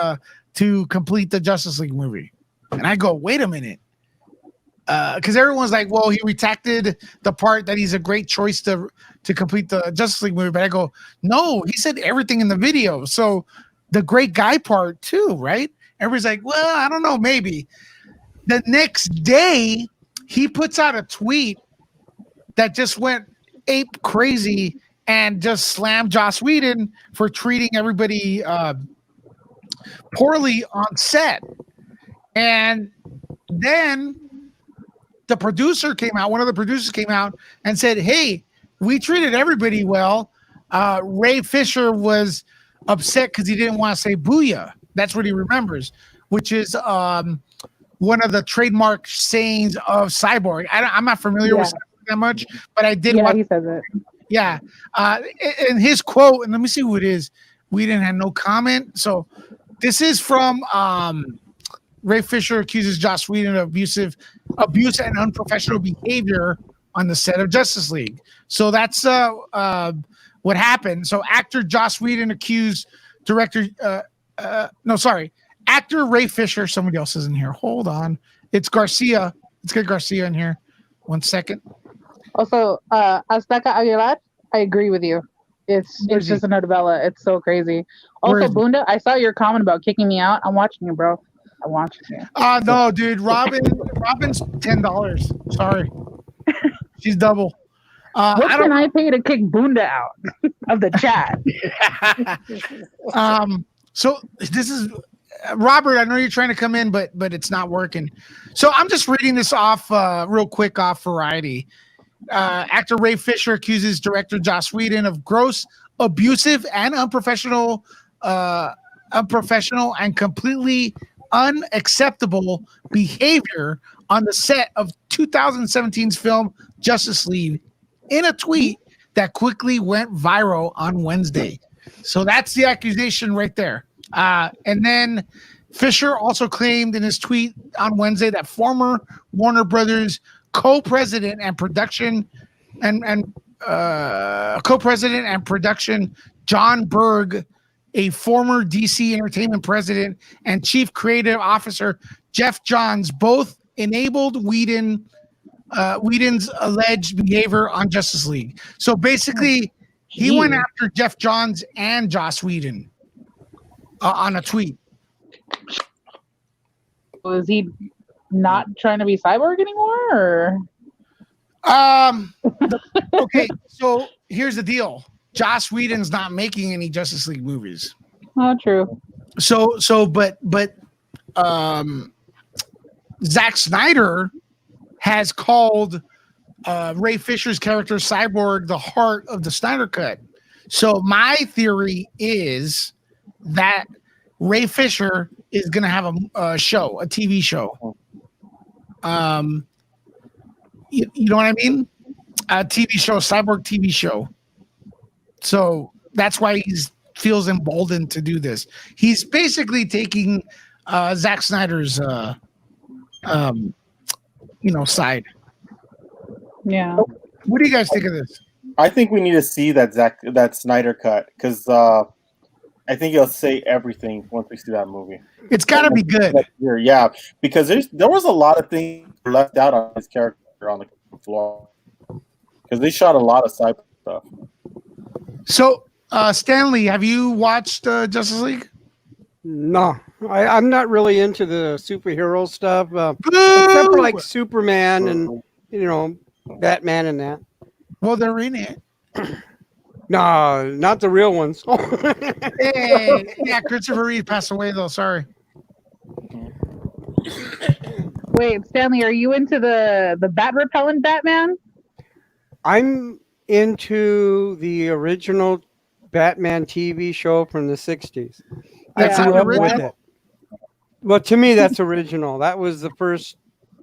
to complete the Justice League movie. And I go, wait a minute. Because everyone's like, well, he retracted the part that he's a great choice to complete the Justice League movie. But I go, no, he said everything in the video. So the great guy part too, right? Everybody's like, well, I don't know, maybe. The next day, he puts out a tweet that just went ape crazy and just slammed Joss Whedon for treating everybody poorly on set. And then one of the producers came out and said, hey, we treated everybody well. Ray Fisher was upset because he didn't want to say booyah. That's what he remembers, which is one of the trademark sayings of Cyborg. I'm not familiar with Cyborg that much, but I did watch. He says it. Yeah. And his quote, and let me see who it is. We didn't have no comment. So this is from Ray Fisher accuses Joss Whedon of abuse and unprofessional behavior on the set of Justice League. So that's what happened. So actor Joss Whedon accused actor Ray Fisher. Somebody else is in here. Hold on. It's Garcia. Let's get Garcia in here. 1 second. Also, Azteca Aguilar, I agree with you. It's just a novella. It's so crazy. Also, Bunda, I saw your comment about kicking me out. I'm watching you, bro. I'm watching you. No, dude. Robin's $10. Sorry. She's double. What can I pay to kick Bunda out of the chat? So this is Robert. I know you're trying to come in, but it's not working. So I'm just reading this off real quick off Variety. Actor Ray Fisher accuses director Joss Whedon of gross, abusive, and unprofessional and completely unacceptable behavior on the set of 2017's film Justice League in a tweet that quickly went viral on Wednesday. So that's the accusation right there. And then Fisher also claimed in his tweet on Wednesday that former Warner Brothers co-president and production John Berg, a former DC Entertainment president, and chief creative officer Jeff Johns both enabled Whedon's alleged behavior on Justice League. So basically, he went after Jeff Johns and Joss Whedon on a tweet. Was he not trying to be Cyborg anymore? Or? Okay, so here's the deal. Joss Whedon's not making any Justice League movies. Oh, true. But Zack Snyder has called Ray Fisher's character Cyborg the heart of the Snyder Cut. So my theory is that Ray Fisher is going to have a TV show. You know what I mean? A TV show, Cyborg TV show. So that's why he feels emboldened to do this. He's basically taking Zack Snyder's side. Yeah. What do you guys think of this? I think we need to see that Snyder cut because I think he'll say everything once we see that movie. It's got to be good. Yeah, because there was a lot of things left out on his character on the floor because they shot a lot of side stuff. So, Stanley, have you watched Justice League? No, I'm not really into the superhero stuff, except for like Superman and Batman and that. Well, they're in it. No, not the real ones. Hey, yeah, Christopher Reeve passed away though. Sorry. Wait, Stanley, are you into the bat repellent Batman? I'm into the original Batman TV show from the 60s. That's not original. Well, to me, that's original. That was the first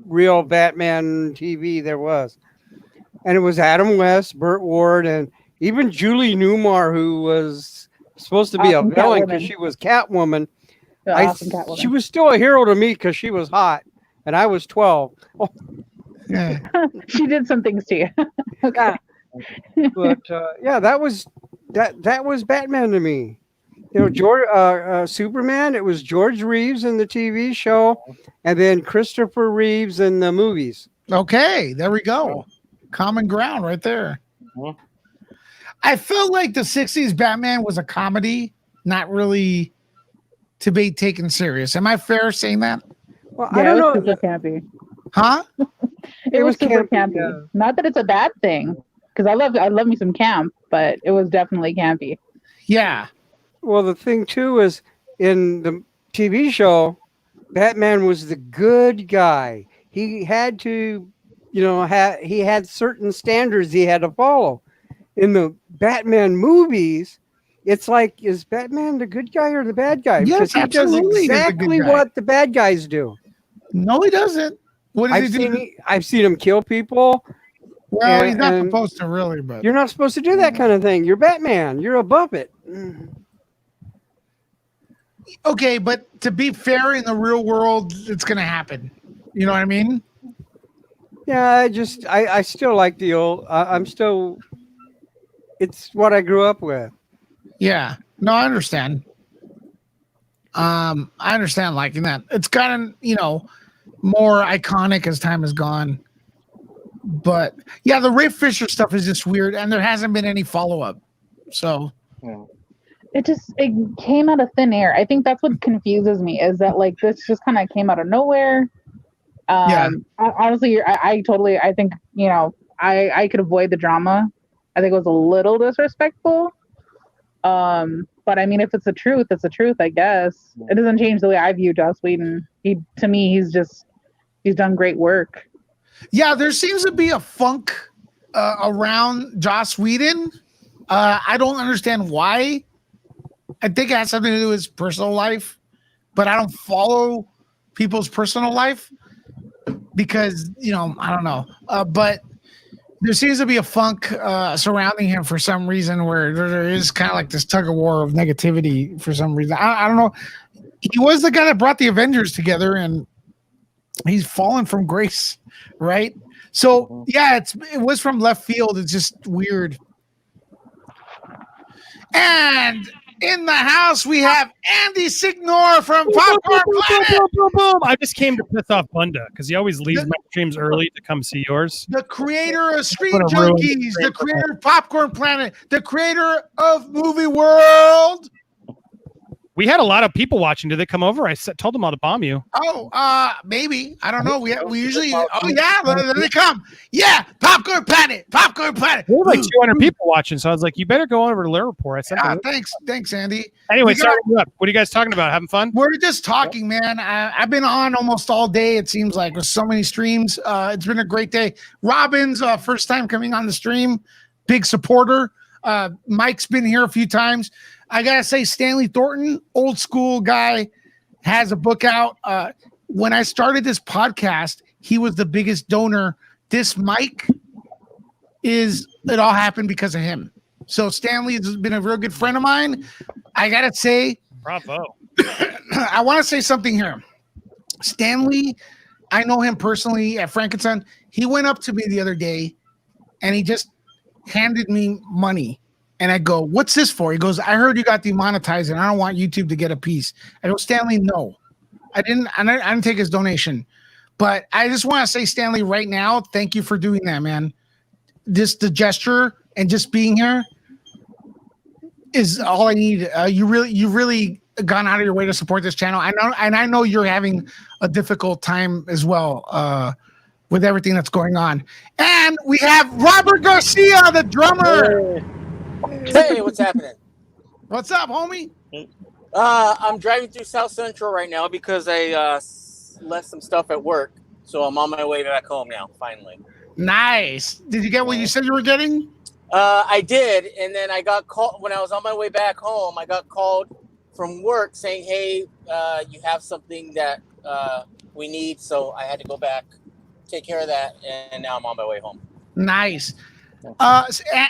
real Batman TV there was. And it was Adam West, Burt Ward, and even Julie Newmar, who was supposed to be a villain because she was Catwoman. Awesome Catwoman. She was still a hero to me because she was hot, and I was 12. Oh. Yeah. She did some things to you. Okay. But that was Batman to me. Superman. It was George Reeves in the TV show, and then Christopher Reeves in the movies. Okay, there we go. Common ground right there. Mm-hmm. I felt like the 60s Batman was a comedy, not really to be taken serious. Am I fair saying that? Well, I don't know. Super campy. Huh? It was super campy. Yeah. Not that it's a bad thing, because I love me some camp, but it was definitely campy. Yeah. Well, the thing too is in the TV show, Batman was the good guy. He had to, he had certain standards he had to follow. In the Batman movies, it's like, is Batman the good guy or the bad guy? Yes, because he does exactly what the bad guys do. No, he doesn't. What does he do? I've seen him kill people. Well, he's not supposed to really, but you're not supposed to do that kind of thing. You're Batman. You're above it. Okay, but to be fair, in the real world, it's gonna happen. You know what I mean? Yeah, I still like the old. I'm still. It's what I grew up with. Yeah. No, I understand. I understand liking that. It's gotten, more iconic as time has gone. But yeah, the Ray Fisher stuff is just weird, and there hasn't been any follow up. So Yeah. It came out of thin air. I think that's what confuses me is that like this just kind of came out of nowhere. Yeah. Honestly, I totally, I think, I could avoid the drama. I think it was a little disrespectful. But I mean, if it's the truth, it's the truth, I guess. It doesn't change the way I view Joss Whedon. To me, he's done great work. Yeah, there seems to be a funk around Joss Whedon. I don't understand why. I think it has something to do with his personal life, but I don't follow people's personal life because, I don't know. But there seems to be a funk surrounding him for some reason where there is kind of like this tug of war of negativity for some reason. I don't know. He was the guy that brought the Avengers together, and he's fallen from grace, right? So yeah, it was from left field. It's just weird. And in the house we have Andy Signor from Popcorn Planet. I just came to piss off Bunda because he always leaves my streams early to come see yours. The creator of Stream What a ruin. Junkies, the creator of Popcorn Planet, the creator of Movie World. We had a lot of people watching. Did they come over? I told them all to bomb you. Oh, maybe. I don't know. We usually. Oh yeah, there they come. Yeah, Popcorn Planet. Popcorn Planet. There were like 200 people watching, so I was like, "You better go over to Liverpool." I said, Thanks, Andy. Anyway, sorry. What are you guys talking about? Having fun? We're just talking, man. I've been on almost all day. It seems like with so many streams. It's been a great day. Robin's first time coming on the stream. Big supporter. Mike's been here a few times. I gotta say, Stanley Thornton, old school guy, has a book out. When I started this podcast, he was the biggest donor. This mic it all happened because of him. So Stanley has been a real good friend of mine. I gotta say, bravo. I want to say something here. Stanley, I know him personally at Frankenstein. He went up to me the other day and he just handed me money. And I go, "What's this for?" He goes, "I heard you got demonetized and I don't want YouTube to get a piece." I go, "Stanley, no. I didn't take his donation." But I just want to say, Stanley, right now, thank you for doing that, man. The gesture and just being here is all I need. You really gone out of your way to support this channel. I know you're having a difficult time as well with everything that's going on. And we have Robert Garcia, the drummer. Hey, what's happening? What's up, homie? I'm driving through South Central right now because I left some stuff at work. So I'm on my way back home now, finally. Nice. Did you get what you said you were getting? I did. And then I got called when I was on my way back home. I got called from work saying, "Hey, you have something that we need." So I had to go back, take care of that. And now I'm on my way home. Nice.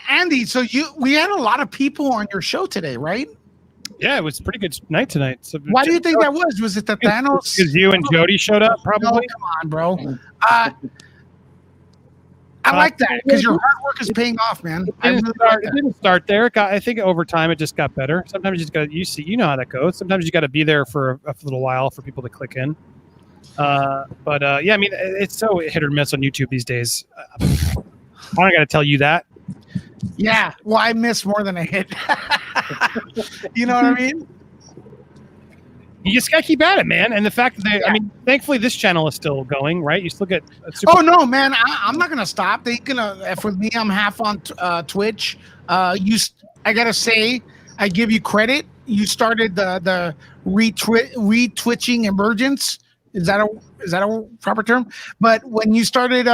Andy, so we had a lot of people on your show today, right? Yeah, it was a pretty good night tonight. So why do you think that was? Was it the Thanos? Because you and Jody showed up, probably. No, come on, bro. I like that because your hard work is paying off, man. It didn't start there. I think over time it just got better. Sometimes you just got you know how that goes. Sometimes you got to be there for a little while for people to click in. But yeah, I mean, it's so hit or miss on YouTube these days. I don't got to tell you that. Yeah, well, I miss more than I hit. You know what I mean? You just got to keep at it, man. And the fact that I mean, thankfully this channel is still going, right? You still get. Oh no, man! I'm not gonna stop. They gonna F with me. I'm half on Twitch. I gotta say, I give you credit. You started the retwitching emergence. Is that a proper term? But when you started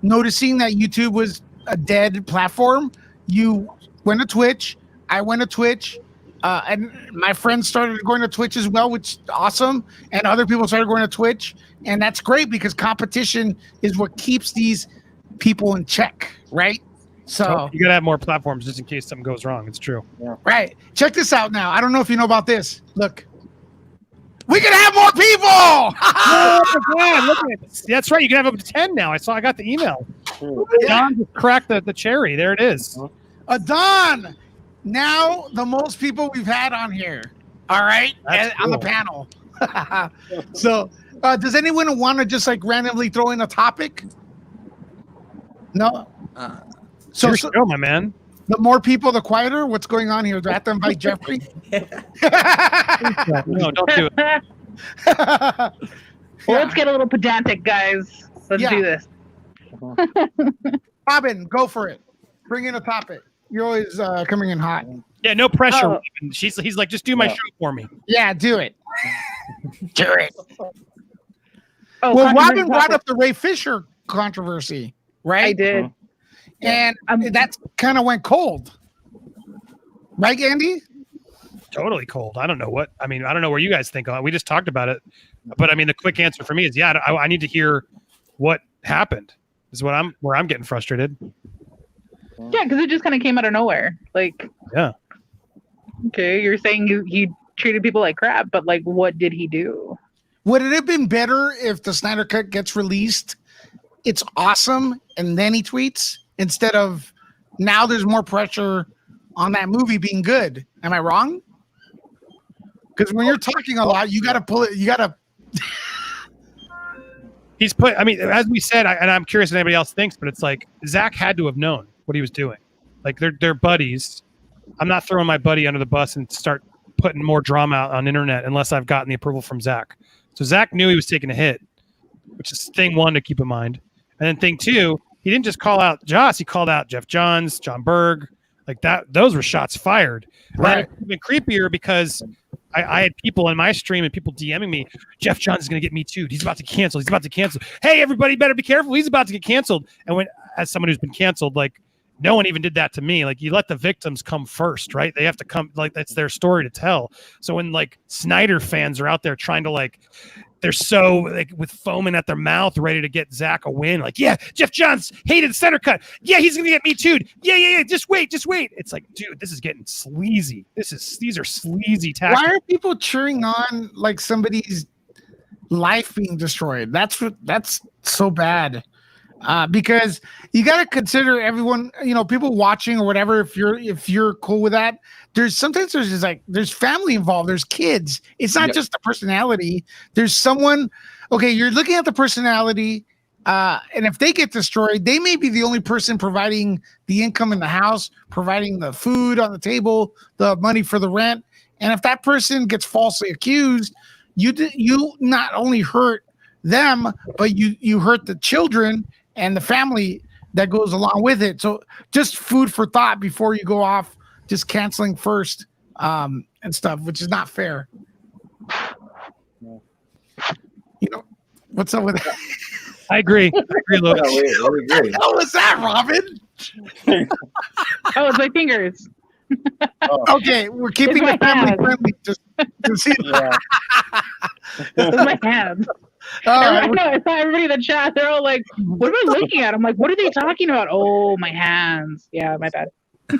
noticing that YouTube was a dead platform, you went to Twitch. I went to Twitch. And my friends started going to Twitch as well, which is awesome. And other people started going to Twitch. And that's great because competition is what keeps these people in check, right? So you got to have more platforms just in case something goes wrong. It's true. Yeah. Right. Check this out now. I don't know if you know about this. Look. We can have more people. Oh my God, look at it. That's right. You can have up to 10 now. I got the email. Don just cracked the cherry. There it is. Don, now the most people we've had on here. All right, on the panel. So, does anyone want to just like randomly throw in a topic? No. So, show, my man. The more people, the quieter. What's going on here? Do I have to invite Jeffrey? No, don't do it. Well, let's get a little pedantic, guys. Let's do this. Robin, go for it. Bring in a topic. You're always coming in hot. Yeah, no pressure. Oh. He's like, just do my show for me. Yeah, do it. Do it. Oh, well, Robin brought up the Ray Fisher controversy, right? I did. And that kind of went cold. Right, Andy? Totally cold. I don't know I don't know where you guys think on it. We just talked about it. But I mean, the quick answer for me is, yeah, I need to hear what happened. Is where I'm getting frustrated. Yeah, because it just kind of came out of nowhere. Like, yeah. Okay, you're saying he treated people like crap, but like, what did he do? Would it have been better if the Snyder Cut gets released? It's awesome, and then he tweets instead of now. There's more pressure on that movie being good. Am I wrong? Because when you're talking a lot, you got to pull it. You got to. He's put. I mean, as we said, and I'm curious what anybody else thinks, but it's like Zach had to have known what he was doing. Like they're buddies. I'm not throwing my buddy under the bus and start putting more drama out on the internet unless I've gotten the approval from Zach. So Zach knew he was taking a hit, which is thing one to keep in mind. And then thing two, he didn't just call out Joss, he called out Jeff Johns, John Berg, like that. Those were shots fired. Right. And even creepier because I had people in my stream and people DMing me, Jeff Johns is going to get me too. He's about to cancel. Hey, everybody better be careful. He's about to get canceled. And when, as someone who's been canceled, like no one even did that to me. Like you let the victims come first, right? They have to come, like that's their story to tell. So when like Snyder fans are out there trying to like, they're so like with foaming at their mouth, ready to get Zach a win. Like, yeah, Jeff Johns hated the center cut. Yeah, he's gonna get me too. Yeah. Just wait. It's like, dude, this is getting sleazy. These are sleazy tactics. Why are people cheering on like somebody's life being destroyed? That's so bad. Because you got to consider everyone, people watching or whatever. If you're cool with that, there's just like there's family involved. There's kids. It's not just the personality. There's someone. Okay, you're looking at the personality, and if they get destroyed, they may be the only person providing the income in the house, providing the food on the table, the money for the rent. And if that person gets falsely accused, you not only hurt them, but you hurt the children and the family that goes along with it. So just food for thought before you go off just canceling first and stuff, which is not fair. What's up with that? I agree, Louis. What the hell was that, Robin? Oh, it's my fingers. Okay, we're keeping it family friendly. Just to see It's my hands. I saw everybody in the chat. They're all like, "What am I looking at?" I'm like, "What are they talking about?" Oh, my hands. Yeah, my bad. I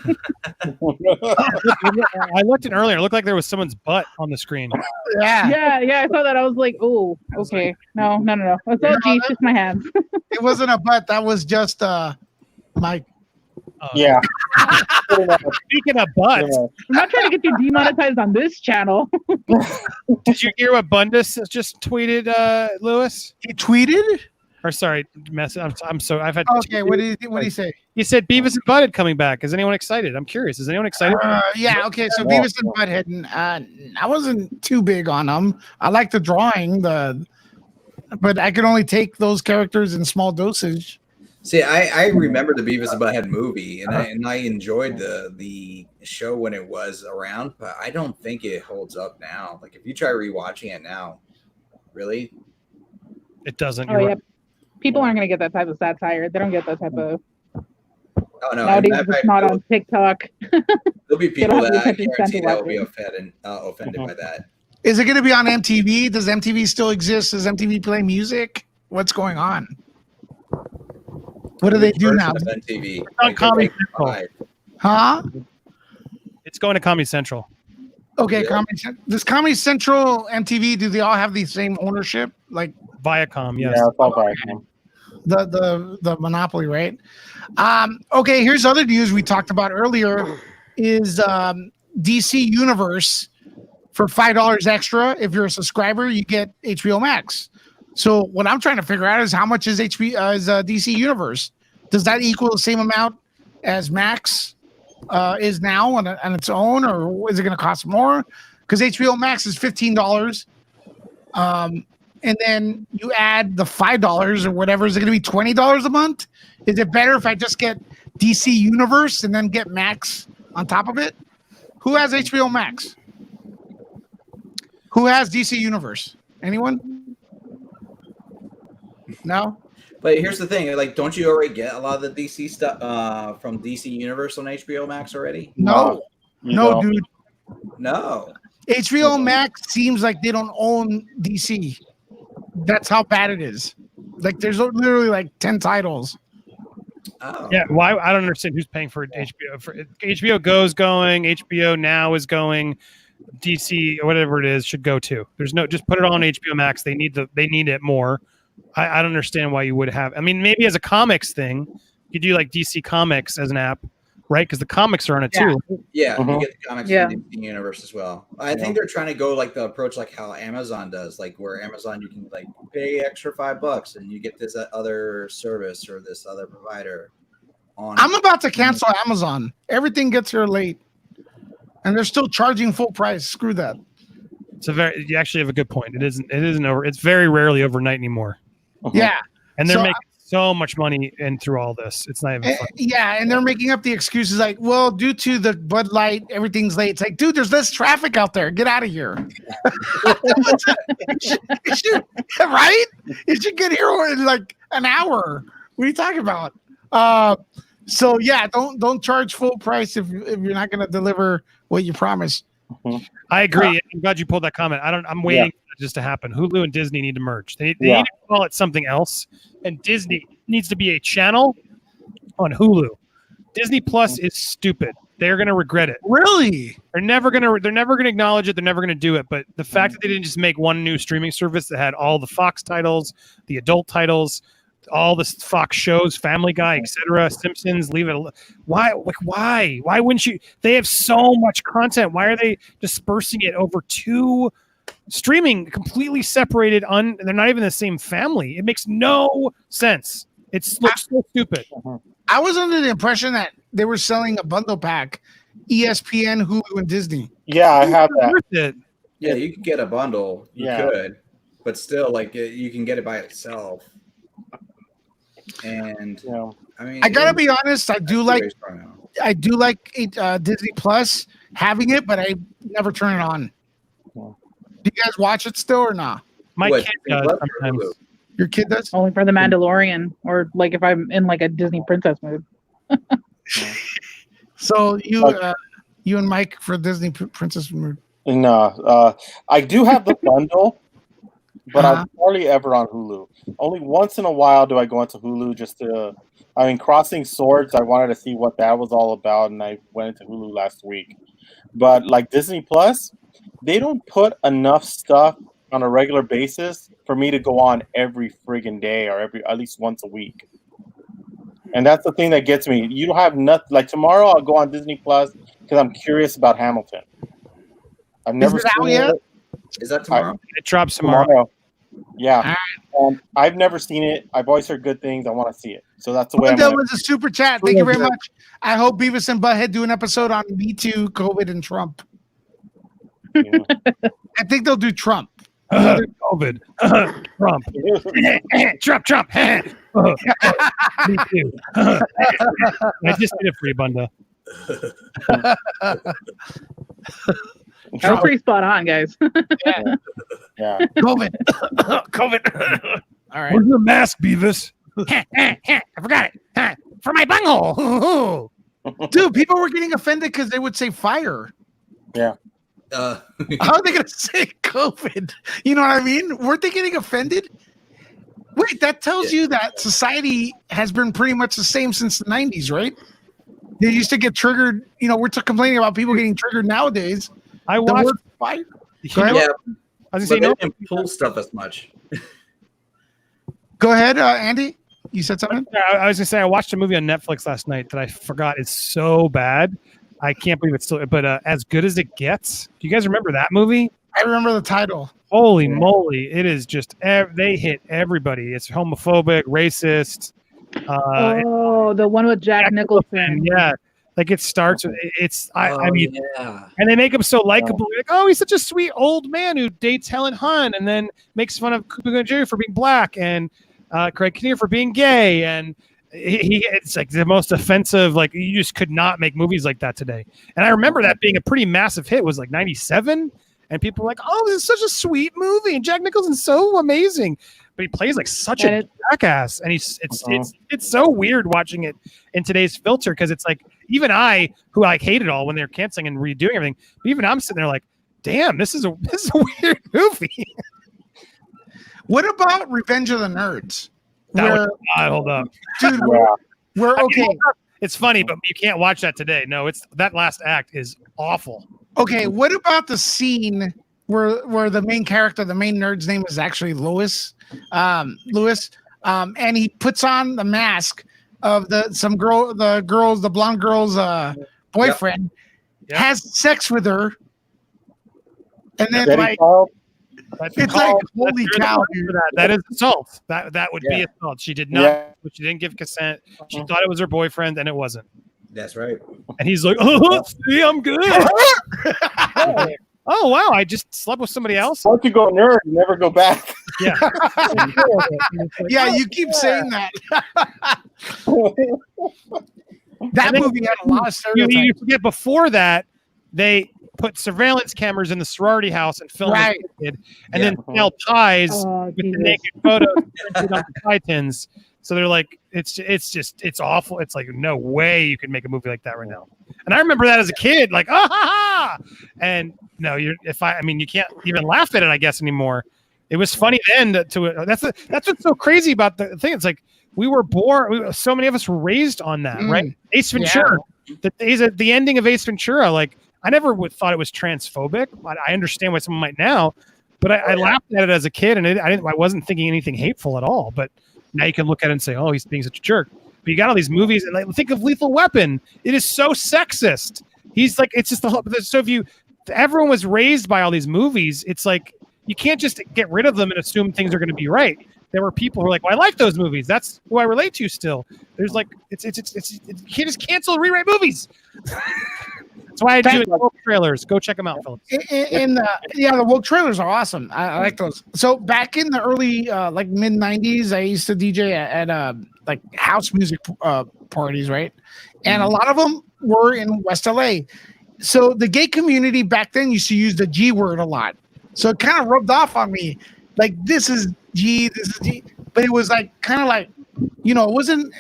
looked in earlier. It looked like there was someone's butt on the screen. Yeah. I saw that. I was like, "Oh, okay, no." It's all G, just my hands. It wasn't a butt. That was just my. Yeah. Speaking of butts, I'm not trying to get you demonetized on this channel. Did you hear what Bundus just tweeted, Lewis? He tweeted? Or sorry, I'm so I've had. Okay, what did he say? He said Beavis and Butthead coming back. Is anyone excited? I'm curious. Is anyone excited? Yeah. Okay. So Beavis and Butthead, and I wasn't too big on them. I like the drawing, but I could only take those characters in small dosage. See, I remember the Beavis and Butthead movie, and I enjoyed the show when it was around, but I don't think it holds up now. Like if you try rewatching it now, really, it doesn't. Oh yeah, people aren't going to get that type of satire. They don't get that type of. Oh no! Nowadays, it's not on TikTok. There'll be people that I guarantee that will be offended by that. Is it going to be on MTV? Does MTV still exist? Does MTV play music? What's going on? What do they do now? MTV. It's on Comedy Central. Huh? It's going to Comedy Central. Okay, Yeah. Does Comedy Central, MTV, do they all have the same ownership? Like Viacom, yes. Yeah, it's all Viacom. the monopoly, right? Okay, here's other news we talked about earlier is DC Universe for $5 extra. If you're a subscriber, you get HBO Max. So what I'm trying to figure out is how much is DC Universe? Does that equal the same amount as Max is now on its own, or is it going to cost more? Because HBO Max is $15. And then you add the $5 or whatever. Is it going to be $20 a month? Is it better if I just get DC Universe and then get Max on top of it? Who has HBO Max? Who has DC Universe? Anyone? No? But here's the thing: like, don't you already get a lot of the DC stuff from DC Universe on HBO Max already? No, You don't. dude. No. HBO Max seems like they don't own DC. That's how bad it is. Like, there's literally like 10 titles. Oh. Yeah, why? I don't understand who's paying for HBO. For HBO Go's going, HBO Now is going, DC or whatever it is should go too. There's no, just put it on HBO Max. They need it more. I don't understand why you would have. I mean, maybe as a comics thing, you do like DC Comics as an app, right? Because the comics are on it too. Yeah, Mhm. you get the comics from the Universe as well. I think they're trying to go like the approach like how Amazon does, like where Amazon you can like pay extra $5 and you get this other service or this other provider. I'm about to cancel Amazon. Everything gets here late, and they're still charging full price. Screw that. You actually have a good point. It isn't over. It's very rarely overnight anymore. Yeah, and they're So, making so much money in through all this. It's not even fun. yeah, and they're making up the excuses like, well, due to the Bud Light, everything's late. It's like, dude, there's less traffic out there. Get out of here. Right? It should get here in like an hour. What are you talking about? So yeah, don't charge full price if you're not going to deliver what you promise. I agree. I'm glad you pulled that comment. I'm waiting for that just to happen. Hulu and Disney need to merge. They need to call it something else. And Disney needs to be a channel on Hulu. Disney Plus is stupid. They're going to regret it. Really? They're never going to acknowledge it. They're never going to do it. But the fact that they didn't just make one new streaming service that had all the Fox titles, the adult titles, all the Fox shows, Family Guy, etc., Simpsons, leave it. Why? Why wouldn't you? They have so much content. Why are they dispersing it over two streaming completely separated? They're not even the same family. It makes no sense. It looks so stupid. I was under the impression that they were selling a bundle pack, ESPN, Hulu, and Disney. Yeah, I have that. Yeah, you could get a bundle. You Yeah. could, but still, like you can get it by itself. And I mean, I gotta be honest. I do like Disney Plus having it, but I never turn it on. Do you guys watch it still or not? My kid does sometimes. Your kid does? Only for The Mandalorian, or like if I'm in like a Disney princess mood. So you and Mike for Disney princess mood. No, I do have the bundle, but I'm hardly ever on Hulu. Only once in a while do I go into Hulu just to. I mean, Crossing Swords. I wanted to see what that was all about, and I went into Hulu last week. But like Disney Plus, they don't put enough stuff on a regular basis for me to go on every friggin' day or at least once a week. And that's the thing that gets me. You don't have nothing. Like tomorrow, I'll go on Disney Plus because I'm curious about Hamilton. I've never seen it. Is that tomorrow? It drops tomorrow. Yeah. I've never seen it. I've always heard good things. I want to see it. So that's the way That was a super chat. Thank you very much. I hope Beavis and Butthead do an episode on Me Too, COVID, and Trump. I think they'll do Trump. COVID. Trump. Trump. Me too. I just did it for you, Bunda. That's pretty spot on, guys. Yeah. COVID. All right. Where's your mask, Beavis? I forgot it. For my bunghole. Dude, people were getting offended because they would say fire. Yeah. How are they going to say COVID? You know what I mean? Weren't they getting offended? Wait, that tells you that society has been pretty much the same since the 90s, right? They used to get triggered. You know, we're complaining about people getting triggered nowadays, I The watched. word fight. Go ahead. Yeah, I was but gonna they say didn't pull stuff as much. Go ahead, Andy. You said something. I was gonna say I watched a movie on Netflix last night that I forgot is so bad. I can't believe it's still. But As Good as It Gets. Do you guys remember that movie? I remember the title. Holy moly! It is just they hit everybody. It's homophobic, racist. The one with Jack Nicholson. Yeah, like it starts with it's. I mean, yeah. and they make him so likable. Like, oh, he's such a sweet old man who dates Helen Hunt, and then makes fun of Cuba Gooding Jr. for being black, and Craig Kinnear for being gay, and it's like the most offensive. Like you just could not make movies like that today. And I remember that being a pretty massive hit. It was like '97, and people were like, "Oh, this is such a sweet movie," and Jack Nicholson's so amazing. But he plays like such a jackass, and it's so weird watching it in today's filter because it's like even I, who like hate it all when they're canceling and redoing everything, but even I'm sitting there like, damn, this is a weird movie. What about Revenge of the Nerds? Hold up, Dude, we're okay. It's funny, but you can't watch that today. No, it's that last act is awful. Okay, what about the scene where the main character, the main nerd's name is actually Lewis, and he puts on the mask of the blonde girl's boyfriend, has sex with her, and then it's like holy cow, dude. That is assault. That would be assault. She did not. But she didn't give consent. She thought it was her boyfriend, and it wasn't. That's right. And he's like, "Oh, see, I'm good." Oh wow! I just slept with somebody else. Once you go nerd, you never go back. Yeah. Yeah, you keep saying that. That movie had a lot of stereotypes. You forget before that they put surveillance cameras in the sorority house and filmed the kid, and then sell ties with the naked photos printed on the pie tins. So they're like, it's awful. It's like no way you could make a movie like that right now. And I remember that as a kid, like and no, you can't even laugh at it, I guess, anymore. It was funny then. That's what's so crazy about the thing. It's like we were born. So many of us were raised on that, right? Ace Ventura, the ending of Ace Ventura. Like I never thought it was transphobic. I understand why someone might now, but I laughed at it as a kid, and I wasn't thinking anything hateful at all. But now you can look at it and say, "Oh, he's being such a jerk." But you got all these movies, and like, think of Lethal Weapon. It is so sexist. He's like, it's just the whole. So if everyone was raised by all these movies, it's like you can't just get rid of them and assume things are going to be right. There were people who were like, "Well, I like those movies. That's who I relate to." Still, there's like, you can't just cancel and rewrite movies. That's why I do woke trailers. Go check them out, Phillips. The woke trailers are awesome. I like those. So back in the early like mid '90s, I used to DJ at like house music parties, right? And a lot of them were in West LA. So the gay community back then used to use the G word a lot. So it kind of rubbed off on me, like this is G, but it was like kind of like, it wasn't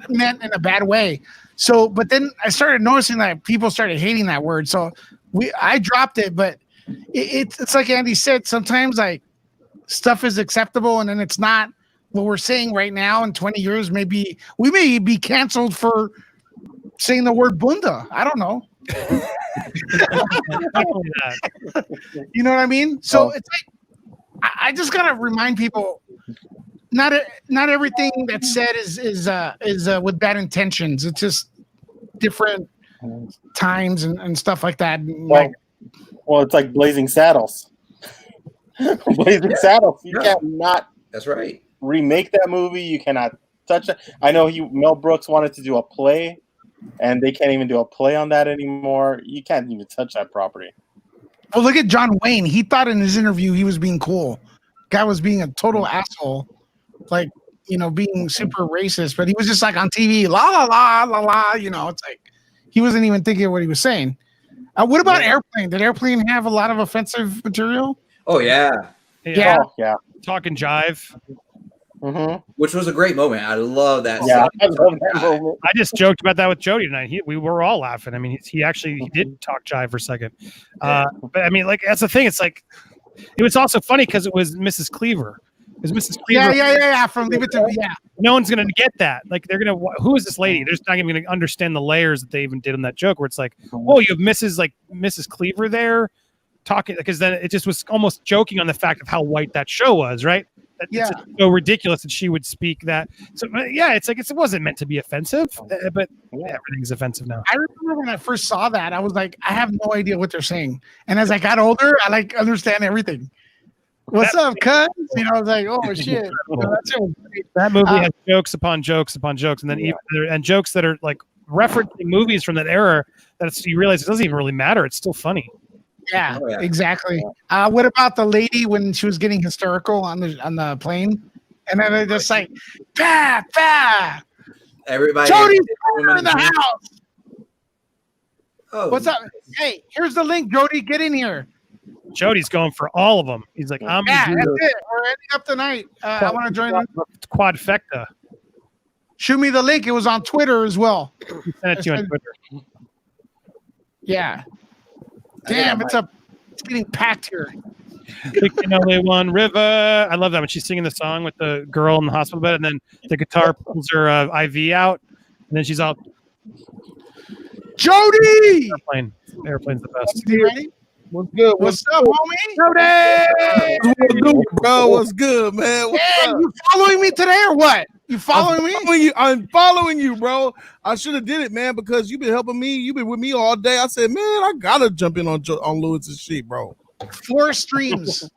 meant in a bad way. So, but then I started noticing that people started hating that word. So I dropped it, but it's like Andy said, sometimes like stuff is acceptable and then it's not. What we're saying right now in 20 years, maybe we may be canceled for saying the word bunda. I don't know. You know what I mean? So it's like, I just got to remind people, not everything that's said is with bad intentions. It's just different times and stuff like that. Well, it's like Blazing Saddles. Blazing Saddles. You cannot. That's right. Remake that movie. You cannot touch it. I know Mel Brooks wanted to do a play, and they can't even do a play on that anymore. You can't even touch that property. Well, look at John Wayne. He thought in his interview he was being cool. Guy was being a total asshole, like being super racist. But he was just like on TV, la la la la la. It's like he wasn't even thinking of what he was saying. What about Airplane? Did Airplane have a lot of offensive material? Oh yeah. Yeah. Oh, yeah. Talking jive. Mm-hmm. Which was a great moment. I love that. Yeah, I love that moment. I just joked about that with Jody tonight. We were all laughing. I mean, he did talk jive for a second. But I mean, like that's the thing. It's like it was also funny because it was Mrs. Cleaver. It was Mrs. Cleaver. Yeah. From Leave It to Me. Yeah. No one's gonna get that. Like they're gonna. Who is this lady? They're just not even gonna understand the layers that they even did in that joke. Where it's like, oh, you have Mrs. Cleaver there. talking, because then it just was almost joking on the fact of how white that show was, right? It's just so ridiculous that she would speak that. So yeah, it's like it wasn't meant to be offensive, but everything's offensive now. I remember when I first saw that, I was like, I have no idea what they're saying. And as I got older, I like understand everything. What's up, cuz? You know, I was like, oh shit. That movie has jokes upon jokes upon jokes, and then and jokes that are like referencing movies from that era that you realize it doesn't even really matter. It's still funny. Yeah, exactly. What about the lady when she was getting hysterical on the plane? And then they're just like, bah, bah. Everybody. Jody's in the house. Oh, what's up? Hey, here's the link, Jody. Get in here. Jody's going for all of them. He's like, I'm that's it. We're ending up tonight. I want to join Quadfecta. Shoot me the link. It was on Twitter as well. Send it to you on Twitter. Yeah. Damn, it's getting packed here. We can only one river. I love that when she's singing the song with the girl in the hospital bed, and then the guitar pulls her IV out, and then she's all Jody. Airplane's the best. You ready? What's good? What's up, homie? Jody! What's good, bro? What's good, man? What's up? You following me today or what? You following me? I'm following you, bro. I should have did it, man, because you've been helping me. You've been with me all day. I said, man, I gotta jump in on Lewis's sheet, bro. 4 streams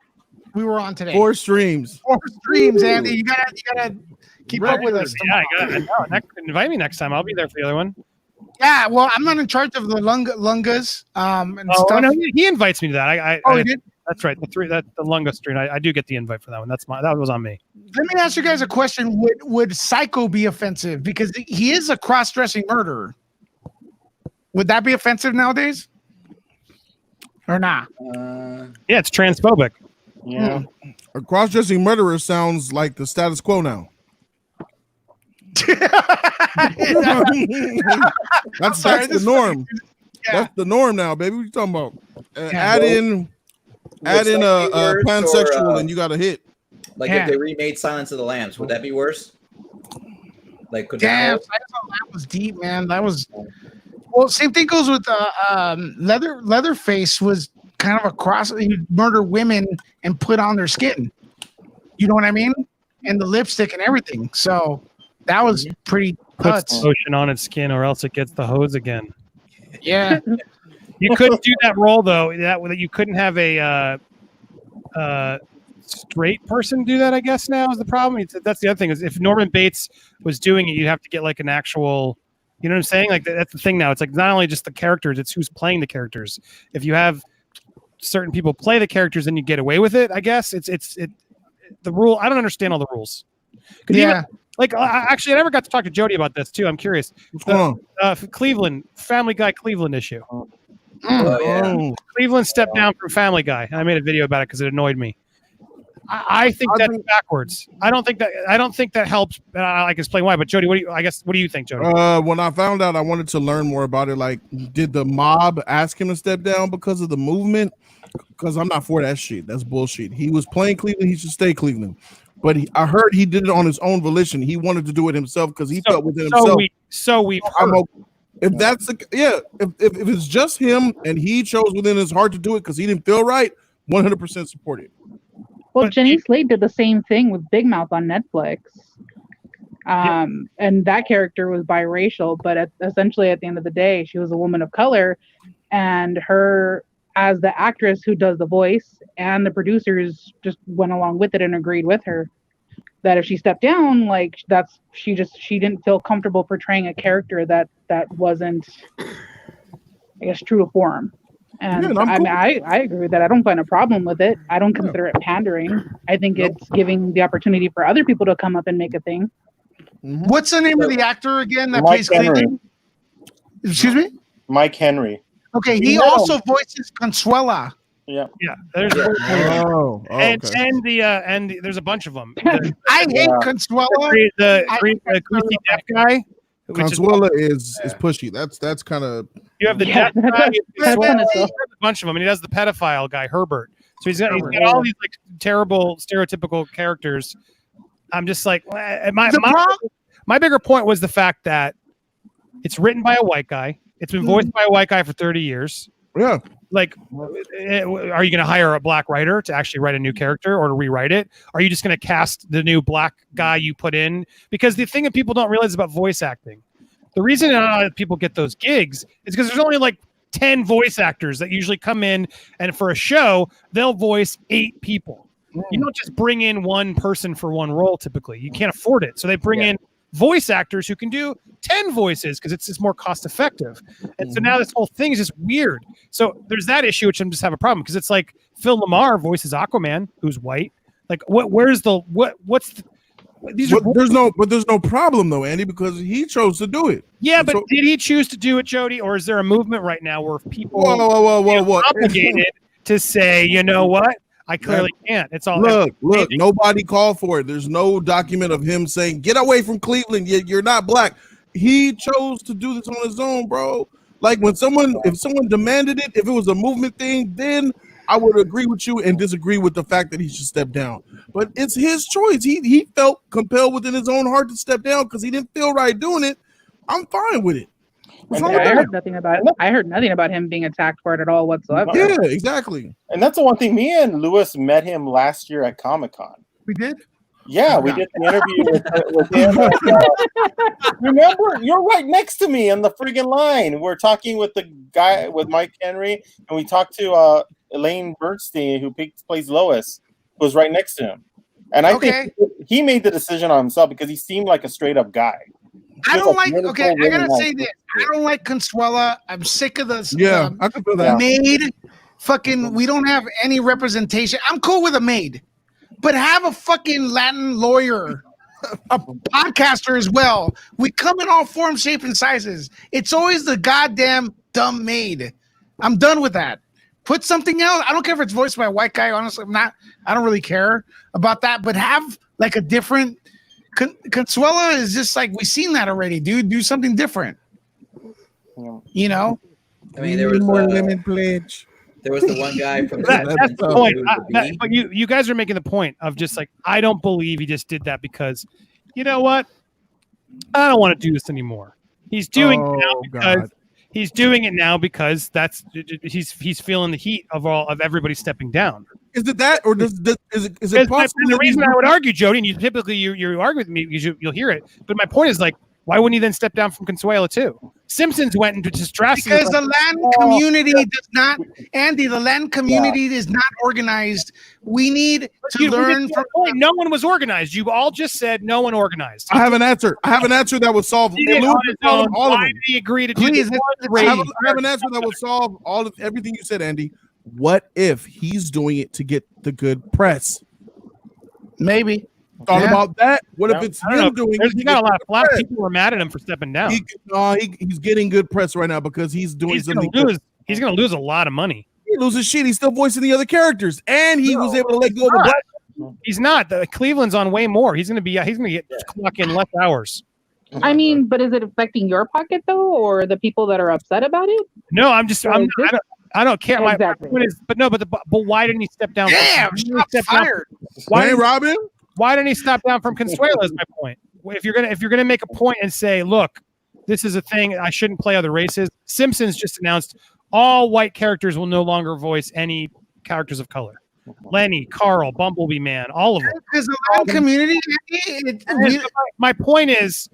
we were on today. 4 streams. 4 streams, Andy. You gotta keep up with us. Yeah, I got it. Invite me next time. I'll be there for the other one. Yeah, well, I'm not in charge of the lungas and stuff. No, he invites me to that. He did? That's right. The Lunga stream. I do get the invite for that one. That was on me. Let me ask you guys a question. Would Psycho be offensive? Because he is a cross-dressing murderer. Would that be offensive nowadays? Or not? Yeah, it's transphobic. Yeah. A cross-dressing murderer sounds like the status quo now. That's the norm. Yeah. That's the norm now, baby. What you talking about? Add in a pansexual and you got a hit. Like if they remade Silence of the Lambs, would that be worse? Like, damn, that was deep, man. That was well. Same thing goes with Leatherface was kind of a cross. He murder women and put on their skin. You know what I mean? And the lipstick and everything. So that was pretty puts lotion on its skin, or else it gets the hose again. Yeah. You couldn't do that role though. That you couldn't have a straight person do that. I guess now is the problem. That's the other thing is if Norman Bates was doing it, you'd have to get like an actual. You know what I'm saying? Like that's the thing now. It's like not only just the characters; it's who's playing the characters. If you have certain people play the characters, then you get away with it. I guess it's the rule. I don't understand all the rules. Yeah. Actually, I never got to talk to Jody about this too. I'm curious. Cleveland, Family Guy Cleveland issue. Cleveland stepped down from Family Guy. I made a video about it because it annoyed me. I think that's backwards. I don't think that helps. I can explain why. But Jody, what do you think, Jody? When I found out, I wanted to learn more about it. Like, did the mob ask him to step down because of the movement? Because I'm not for that shit. That's bullshit. He was playing Cleveland. He should stay Cleveland. But I heard he did it on his own volition. He wanted to do it himself because he felt within himself. If that's if it's just him and he chose within his heart to do it because he didn't feel right, 100% support it. Well, Jenny Slate did the same thing with Big Mouth on Netflix. And that character was biracial, but essentially at the end of the day, she was a woman of color, and her as the actress who does the voice and the producers just went along with it and agreed with her that if she stepped down, like she didn't feel comfortable portraying a character that wasn't, I guess, true to form. And I agree with that. I don't find a problem with it. I don't consider it pandering. I think it's giving the opportunity for other people to come up and make a thing. What's the name of the actor again that plays Cleveland? Excuse me? Mike Henry. Okay, he also voices Consuela. Yeah. There's okay. and there's a bunch of them. I hate Consuela. The greasy deaf guy. Consuela is pushy. That's kind of. You have the deaf guy. There's a bunch of them, and he does the pedophile guy, Herbert. So he's got all these like terrible stereotypical characters. I'm just like my bigger point was the fact that it's written by a white guy. It's been voiced by a white guy for 30 years. Yeah. Like, are you going to hire a black writer to actually write a new character or to rewrite it? Are you just going to cast the new black guy you put in? Because the thing that people don't realize about voice acting, the reason a lot of people get those gigs is because there's only like 10 voice actors that usually come in, and for a show, they'll voice 8 people. You don't just bring in one person for one role typically. You can't afford it. So they bring in voice actors who can do 10 voices because it's just more cost effective. And so now this whole thing is just weird. So there's that issue, which I'm just have a problem because it's like Phil Lamar voices Aquaman, who's white. Like what's the there's no problem though, Andy, because he chose to do it. Yeah, but did he choose to do it, Jody, or is there a movement right now where people whoa. obligated to say, you know what? I clearly can't. It's all look. Nobody called for it. There's no document of him saying, "Get away from Cleveland. You're not black." He chose to do this on his own, bro. Like if someone demanded it, if it was a movement thing, then I would agree with you and disagree with the fact that he should step down. But it's his choice. He felt compelled within his own heart to step down because he didn't feel right doing it. I'm fine with it. I heard nothing about him being attacked for it at all whatsoever. Yeah, exactly. And that's the one thing. Me and Lewis met him last year at Comic-Con. We did? Yeah, we did the interview with him. Remember, you're right next to me on the friggin' line. We're talking with the guy, with Mike Henry, and we talked to Elaine Bernstein, who plays Lois, who was right next to him. And I think he made the decision on himself because he seemed like a straight-up guy. I don't like. Okay, I gotta say this. I don't like Consuela. I'm sick of this. Yeah, I can feel that. Maid, fucking. We don't have any representation. I'm cool with a maid, but have a fucking Latin lawyer, a podcaster as well. We come in all forms, shapes, and sizes. It's always the goddamn dumb maid. I'm done with that. Put something else. I don't care if it's voiced by a white guy. Honestly, I don't really care about that. But have like a different. Consuela is just like, we've seen that already, dude. Do something different. You know? I mean, there was more lemon pledge. There was the one guy from that's the point. But you guys are making the point of just like, I don't believe he just did that because, you know what? I don't want to do this anymore. He's doing it now because he's doing it now because he's feeling the heat of everybody stepping down. Is it that, or is it possible? And the reason I would argue, Jody, and you argue with me because you'll hear it, but my point is like, why wouldn't he then step down from Consuela too? Simpsons went into just drastic because the Latin community does not, Andy. The Latin community is not organized. We need to learn from. No one was organized. You all just said no one organized. I have an answer. that would solve all of them. Did he agree to do this? I have an answer that will solve everything you said, Andy. What if he's doing it to get the good press? Maybe. Thought about that. What if it's him doing it? He got a lot of flack. People were mad at him for stepping down. He's getting good press right now because he's doing something. He's going to lose a lot of money. He loses shit. He's still voicing the other characters, and he was able to let go of a black. He's not. Cleveland's on way more. He's going to get clock in less hours. I mean, but is it affecting your pocket though, or the people that are upset about it? No, I don't care. Exactly. My point is, but why didn't he step down? Damn, fired. Why Robin? Why didn't he step down from Consuela? Is my point. If you're gonna make a point and say, look, this is a thing, I shouldn't play other races. Simpsons just announced all white characters will no longer voice any characters of color. Lenny, Carl, Bumblebee Man, all of them. Because the Latin community. My point is,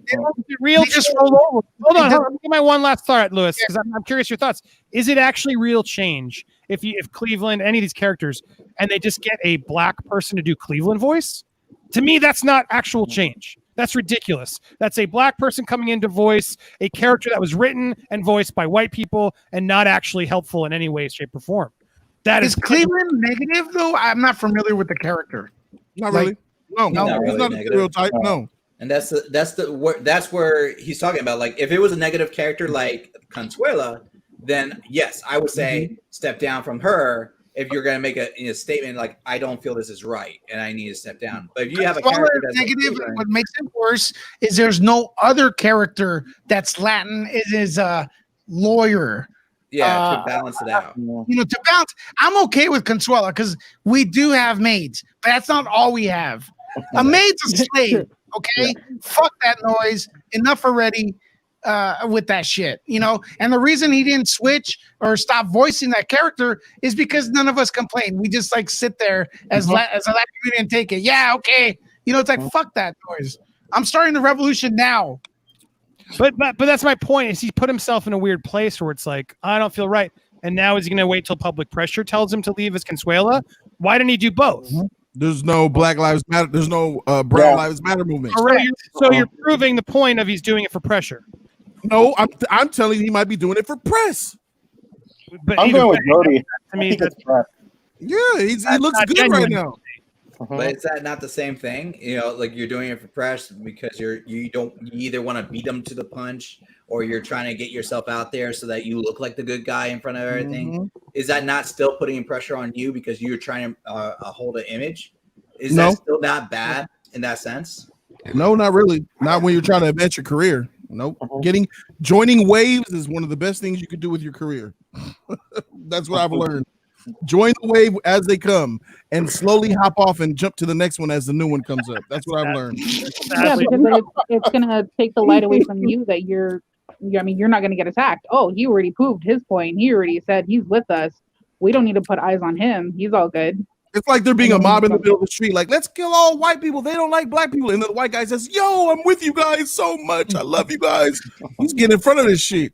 real. Just roll over. Hold on. Let me get my one last thought, Lewis, because I'm curious your thoughts. Is it actually real change if Cleveland, any of these characters, and they just get a black person to do Cleveland voice? To me, that's not actual change. That's ridiculous. That's a black person coming in to voice a character that was written and voiced by white people and not actually helpful in any way, shape, or form. That is Cleveland negative though? I'm not familiar with the character. Not really. No, he's not a stereotype. No. And that's where he's talking about. Like, if it was a negative character like Consuela, then yes, I would say step down from her. If you're going to make a statement like, I don't feel this is right and I need to step down. But if you have a character that's negative, what makes it worse is there's no other character that's Latin. It is a lawyer. Yeah, to balance it out. To balance, I'm okay with Consuela because we do have maids, but that's not all we have. A maid's a slave, okay? Fuck that noise. Enough already. with that shit, you know. And the reason he didn't switch or stop voicing that character is because none of us complain. We just like sit there as a Latin community and take it. Yeah, okay. You know, it's like fuck that noise. I'm starting the revolution now. But that's my point. Is he put himself in a weird place where it's like I don't feel right, and now is he going to wait till public pressure tells him to leave as Consuela? Why didn't he do both? There's no Black Lives Matter. There's no Brown Lives Matter movement. So you're proving the point of he's doing it for pressure. No, I'm telling you, he might be doing it for press. But I'm going with Jody. I mean, Yeah, he looks good genuine. right now. But is that not the same thing? You know, like you're doing it for press because you either want to beat them to the punch or you're trying to get yourself out there so that you look like the good guy in front of everything. Is that not still putting pressure on you because you're trying to hold an image? Is that still not bad in that sense? No, not really. Not when you're trying to advance your career. Nope. Joining waves is one of the best things you could do with your career. That's what I've learned. Join the wave as they come and slowly hop off and jump to the next one as the new one comes up. That's what I've learned. Yeah, because then it's going to take the light away from you that you're not going to get attacked. Oh, he already proved his point. He already said he's with us. We don't need to put eyes on him. He's all good. It's like there being a mob in the middle of the street, like, let's kill all white people. They don't like black people. And then the white guy says, yo, I'm with you guys so much. I love you guys. He's getting in front of this shit.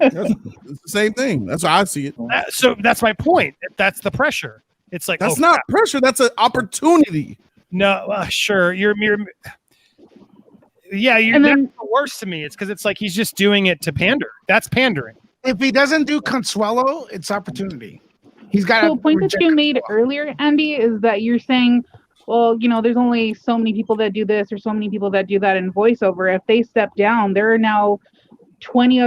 It's the same thing. That's how I see it. So that's my point. That's the pressure. It's like that's not pressure. That's an opportunity. No, sure. You're And then- that's the worst to me. It's because it's like he's just doing it to pander. That's pandering. If he doesn't do Consuelo, it's opportunity. He's got So a point that you made earlier, Andy, is that you're saying, well, you know, there's only so many people that do this or so many people that do that in voiceover. If they step down, there are now 40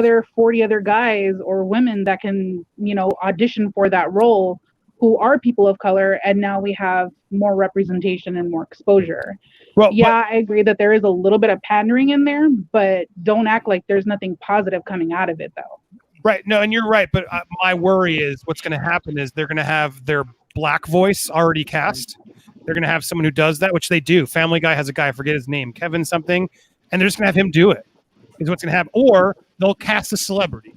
other guys or women that can, you know, audition for that role who are people of color, and now we have more representation and more exposure. Well, I agree that there is a little bit of pandering in there, but don't act like there's nothing positive coming out of it, though. Right. No, and you're right. But my worry is what's going to happen is they're going to have their black voice already cast. They're going to have someone who does that, which they do. Family Guy has a guy, I forget his name, Kevin something, and they're just going to have him do it. Is what's going to happen. Or they'll cast a celebrity.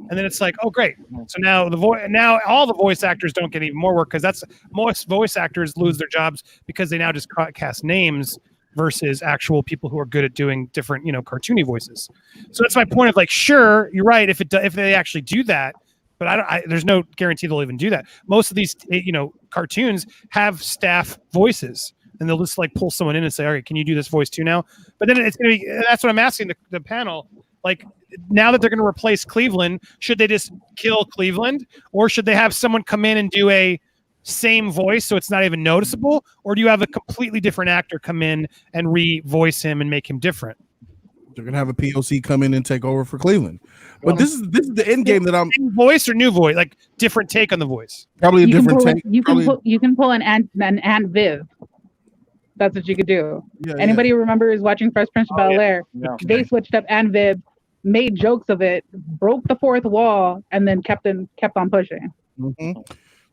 And then it's like, oh, great. So now now all the voice actors don't get even more work because most voice actors lose their jobs because they now just cast names versus actual people who are good at doing different, you know, cartoony voices. So that's my point of like, sure, you're right. If they actually do that, but there's no guarantee they'll even do that. Most of these, you know, cartoons have staff voices and they'll just like pull someone in and say, all right, can you do this voice too now? But then it's going to be, that's what I'm asking the panel. Like now that they're going to replace Cleveland, should they just kill Cleveland or should they have someone come in and do a same voice so it's not even noticeable, or do you have a completely different actor come in and re-voice him and make him different? They're gonna have a POC come in and take over for Cleveland, but this is the end game that I'm voice or new voice, like different take on the voice. Probably a different take. You can pull an Aunt Viv. That's what you could do. Yeah, Anybody remember is watching Fresh Prince of Bel-Air? Yeah. They switched up Aunt Viv, made jokes of it, broke the fourth wall, and then kept on pushing. Mm-hmm.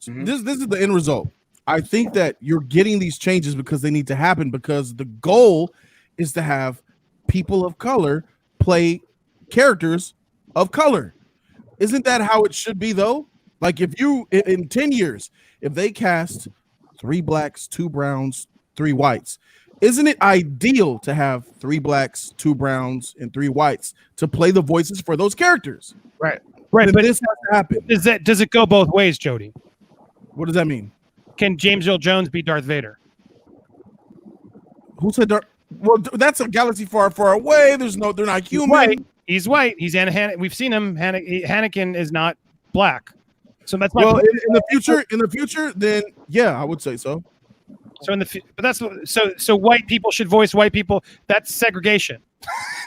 So this is the end result. I think that you're getting these changes because they need to happen because the goal is to have people of color play characters of color. Isn't that how it should be though? Like if you in 10 years, if they cast 3 blacks, 2 browns, 3 whites, isn't it ideal to have 3 blacks, 2 browns, and 3 whites to play the voices for those characters? Right. But this has to happen. Does it go both ways, Jody? What does that mean? Can James Earl Jones be Darth Vader? Who said Darth? Well, that's a galaxy far, far away. They're not human. He's white. He's Anakin. We've seen him. Anakin is not black. So that's my point. In the future, then yeah, I would say so. So so white people should voice white people. That's segregation.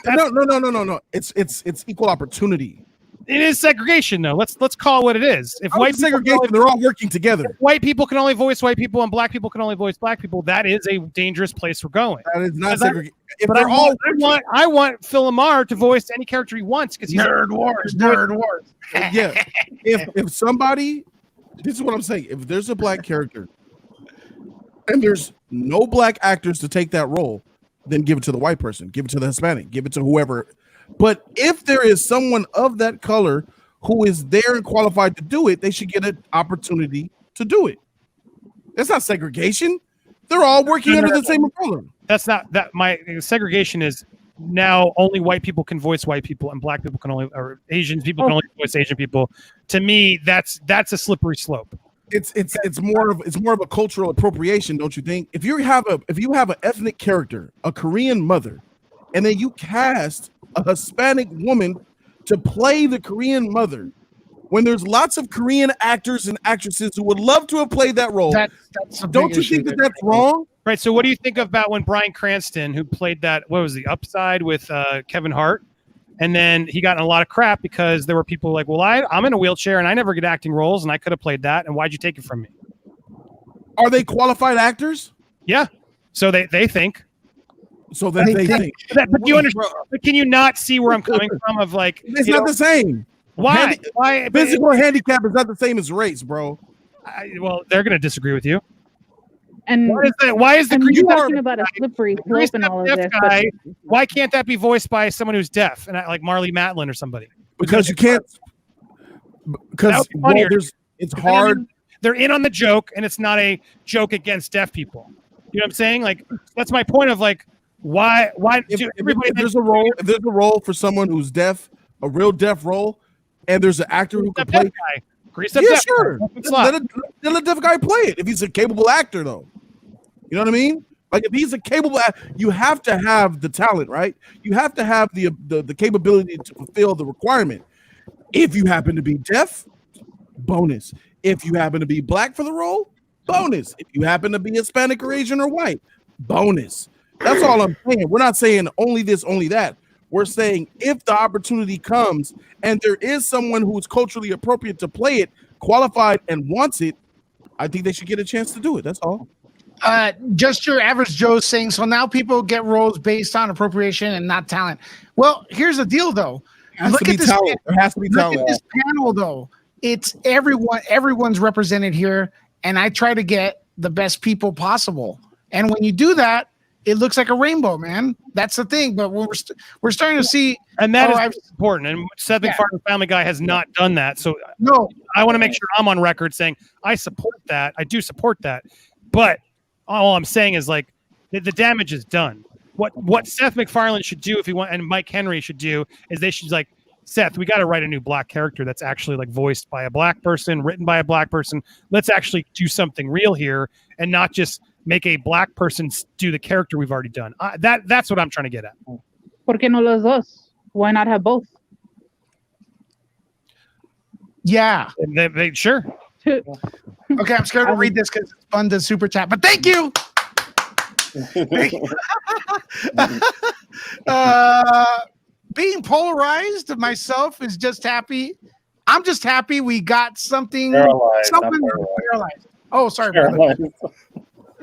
No. It's equal opportunity. It is segregation, though. Let's call it what it is. If white segregation, they're all working together. If white people can only voice white people and black people can only voice black people, that is a dangerous place we're going. That is not segregation. I want Phil Lamar to voice any character he wants because he's Nerd Wars. Yeah. If somebody, this is what I'm saying. If there's a black character and there's no black actors to take that role, then give it to the white person, give it to the Hispanic, give it to whoever. But if there is someone of that color who is there and qualified to do it, they should get an opportunity to do it. That's not segregation. They're all working under the same umbrella. That's not that. My segregation is now only white people can voice white people, and black people can only, or Asian people can only voice Asian people. To me, that's a slippery slope. It's more of a cultural appropriation, don't you think? If you have an ethnic character, a Korean mother, and then you cast a Hispanic woman to play the Korean mother, when there's lots of Korean actors and actresses who would love to have played that role, don't you think that that's wrong? Right. So what do you think about when Bryan Cranston, who played that, what was the Upside with Kevin Hart, and then he got in a lot of crap because there were people like, well, I'm in a wheelchair and I never get acting roles and I could have played that, and why'd you take it from me? Are they qualified actors? Yeah. So they think. So that they think. But you understand? But can you not see where I'm coming from? Of like, it's not the same. Why? Why? Physical handicap is not the same as race, bro. Well, they're going to disagree with you. And why is the you're talking about a slippery slope and all of this? Guy, why can't that be voiced by someone who's deaf and like Marley Matlin or somebody? Because you can't. Because it's hard. They're in on the joke, and it's not a joke against deaf people. You know what I'm saying? Like that's my point of like why if there's a role for someone who's deaf, a real deaf role, and there's an actor who can play. Yeah, sure. Let a deaf guy play it if he's a capable actor, though. You know what I mean? Like if he's a capable actor, you have to have the talent, right? You have to have the capability to fulfill the requirement. If you happen to be deaf, bonus. If you happen to be black for the role, bonus. If you happen to be Hispanic or Asian or white, bonus. That's all I'm saying. We're not saying only this, only that. We're saying if the opportunity comes and there is someone who's culturally appropriate to play it, qualified and wants it, I think they should get a chance to do it. That's all. Just your average Joe saying, so now people get roles based on appropriation and not talent. Well, here's the deal, though. Look at this. There has to be talent. Look at this panel, though. It's everyone's represented here, and I try to get the best people possible. And when you do that, it looks like a rainbow, man. That's the thing. But we're starting to see, and that is important. And Seth MacFarlane Family Guy has not done that. So no, I want to make sure I'm on record saying I support that. I do support that. But all I'm saying is like the damage is done. What Seth MacFarlane should do if he want, and Mike Henry should do, is they should like, Seth, we got to write a new black character that's actually like voiced by a black person, written by a black person. Let's actually do something real here and not just make a black person do the character we've already done. That's what I'm trying to get at. ¿Por qué no los dos? Why not have both? Yeah. They sure. Okay, I'm scared to read this because it's fun to super chat, but thank you. Being polarized myself is just happy. I'm just happy we got something. Paralyzed. Oh, sorry.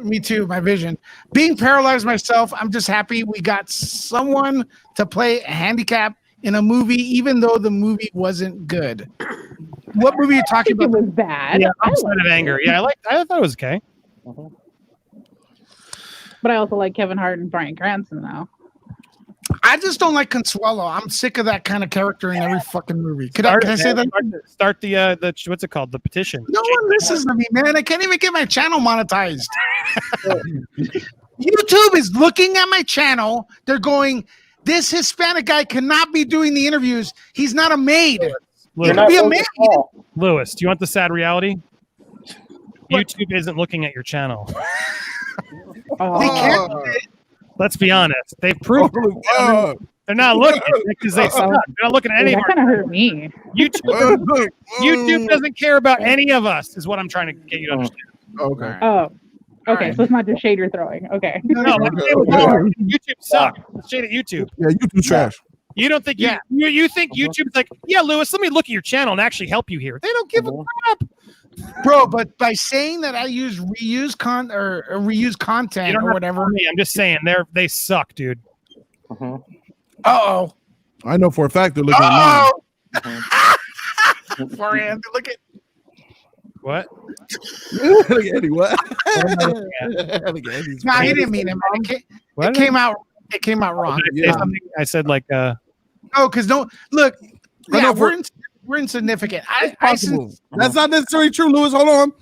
Me too, my vision. Being paralyzed myself, I'm just happy we got someone to play a handicap in a movie, even though the movie wasn't good. What movie are you talking about? It was bad. Yeah, Outside of Anger. Yeah, I thought it was okay. But I also like Kevin Hart and Bryan Cranston now. I just don't like Consuelo. I'm sick of that kind of character in every fucking movie. Can I say that? Start the what's it called? The petition. No one listens to me, man. I can't even get my channel monetized. YouTube is looking at my channel. They're going, this Hispanic guy cannot be doing the interviews. He's not a maid. He can be a maid. Lewis, do you want the sad reality? YouTube isn't looking at your channel. They can't. Let's be honest. They've proved they're not looking because they suck. They're not looking at any of that kind of hurt me. YouTube doesn't care about any of us, is what I'm trying to get you to understand. Okay. Oh, okay. So it's not just shade you're throwing. Okay. No, YouTube sucks. Let's shade at YouTube. Yeah, YouTube trash. You don't think you think YouTube's like, yeah, Lewis, let me look at your channel and actually help you here. They don't give a crap. Bro, but by saying that I use reuse content or whatever, I'm just saying they suck, dude. Uh-oh. I know for a fact they're looking at me. Look at what? Look at Eddie, what? No, he didn't mean it, man. It came out. It came out wrong. I said like oh, because no, look, yeah, we're insignificant. That's not necessarily true, Lewis. Hold on.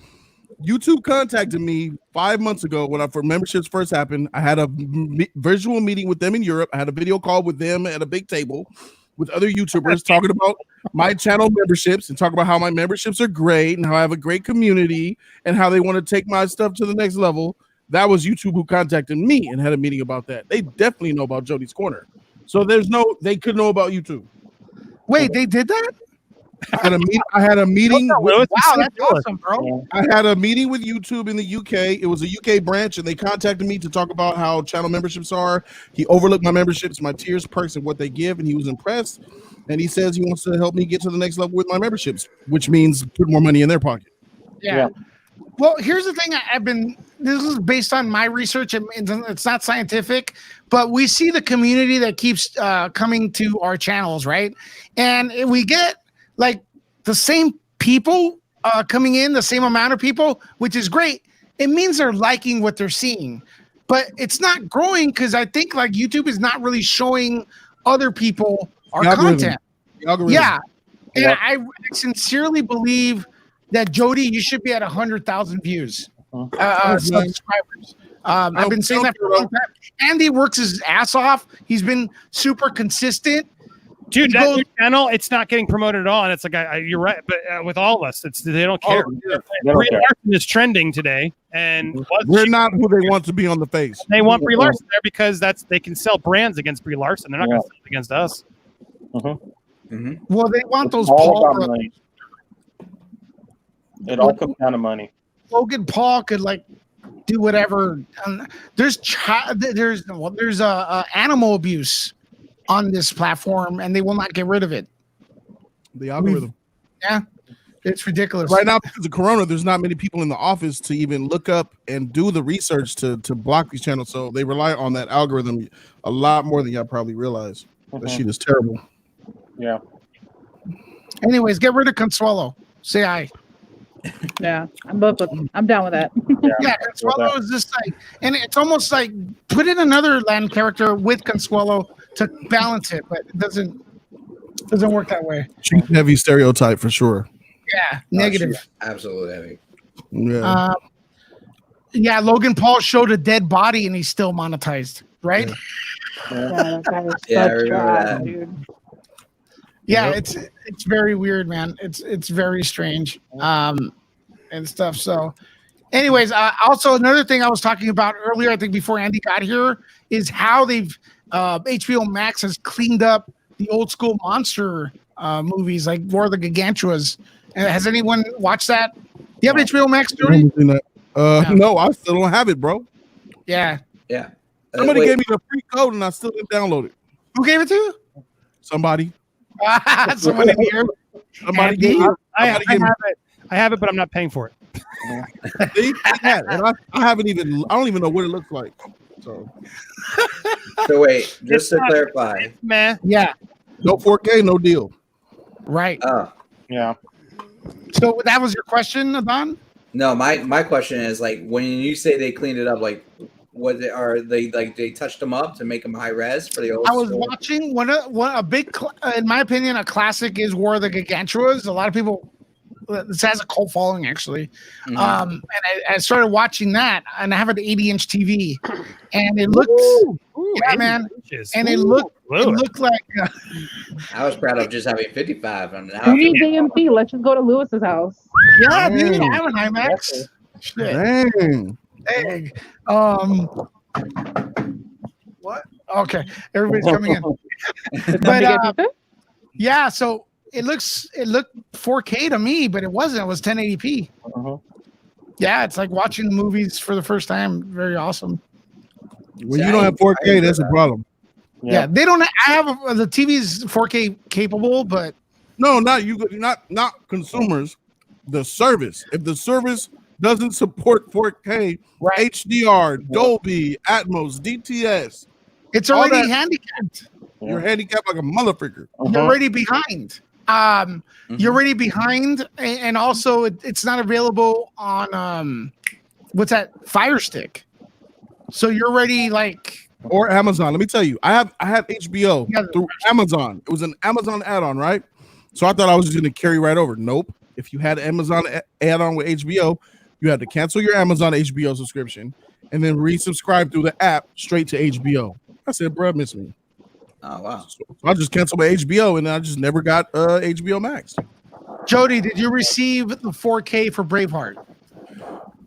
YouTube contacted me 5 months ago when for memberships first happened. I had a visual meeting with them in Europe. I had a video call with them at a big table with other YouTubers talking about my channel memberships and talk about how my memberships are great and how I have a great community and how they want to take my stuff to the next level. That was YouTube who contacted me and had a meeting about that. They definitely know about Jody's Corner. So they could know about YouTube. Wait, they did that? I had a meeting. Wow, that's awesome, bro. I had a meeting with YouTube in the UK. It was a UK branch, and they contacted me to talk about how channel memberships are. He overlooked my memberships, my tiers, perks, and what they give, and he was impressed. And he says he wants to help me get to the next level with my memberships, which means put more money in their pocket. Yeah. Well, here's the thing. This is based on my research, and it's not scientific, but we see the community that keeps coming to our channels, right? And we get like the same people coming in, the same amount of people, which is great. It means they're liking what they're seeing, but it's not growing because I think like YouTube is not really showing other people our content. Yeah. And I sincerely believe that Jody, you should be at 100,000 views, subscribers. I've been saying that for a long time. Andy works his ass off. He's been super consistent. Dude, that new channel, it's not getting promoted at all. And it's like, you're right. But with all of us, they don't care. Brie Larson is trending today. And we're not who they want to be on the face. They want Brie Larson there because they can sell brands against Brie Larson. They're not going to sell it against us. Well, they want those all about money. It all comes down to money. Logan Paul could like do whatever. There's animal abuse on this platform, and they will not get rid of it. The algorithm. Yeah, it's ridiculous. Right now, because of Corona, there's not many people in the office to even look up and do the research to block these channels. So they rely on that algorithm a lot more than y'all probably realize. That shit is terrible. Yeah. Anyways, get rid of Consuelo. Say aye. Yeah, I'm down with that. Yeah, Consuelo is just like, and it's almost like put in another land character with Consuelo to balance it, but it doesn't work that way. She's heavy stereotype for sure. Yeah, negative. Absolutely heavy. Yeah. Yeah, Logan Paul showed a dead body and he's still monetized, right? Yeah, that was Yeah, I such remember trash, that. dude. Yeah, it's very weird, man. It's very strange, and stuff. So, anyways, also another thing I was talking about earlier, I think before Andy got here, is how they've HBO Max has cleaned up the old school monster movies like War of the Gargantuas. Has anyone watched that? Do you have HBO Max, Jody? No, I still don't have it, bro. Yeah. Yeah. Somebody gave me the free code and I still didn't download it. Who gave it to you? Somebody. Someone in here. Somebody Andy, gave me. I have it. I have it, but I'm not paying for it. And I haven't even. I don't even know what it looks like. So wait, just to clarify, man. Yeah. No 4K, no deal. Right. Oh. Yeah. So that was your question, Adon? No, my question is like when you say they cleaned it up, like they touched them up to make them high res for the old? I was watching in my opinion, a classic is War of the Gargantuas. A lot of people, this has a cult following actually. Mm-hmm. And I started watching that, and I have an 80-inch TV, and it looked, yeah, man, and it looked like. I was proud of just having 55 on Who needs AMC? Let's just go to Lewis's house. Yeah, dude, I have an IMAX. Shit. Dang. What? Okay, everybody's coming in. But yeah, so it looked 4K to me, but it wasn't. It was 1080p. Yeah, it's like watching the movies for the first time. Very awesome. When you don't have 4K, that's a problem. Yeah, they don't. I have the TV's 4K capable, but no, not you. Not consumers. The service. If the service doesn't support 4K, HDR, Dolby, Atmos, DTS, it's already handicapped. You're handicapped like a motherfucker. You're already behind. You're already behind, and also it's not available on what's that, Fire Stick. So you're already like or Amazon. Let me tell you, I have HBO through Amazon. It was an Amazon add-on, right? So I thought I was just going to carry right over. Nope. If you had Amazon add-on with HBO, you had to cancel your Amazon HBO subscription and then resubscribe through the app straight to HBO. I said, bro, miss me. Oh wow. So I just canceled my HBO and I just never got HBO Max. Jody, did you receive the 4K for Braveheart?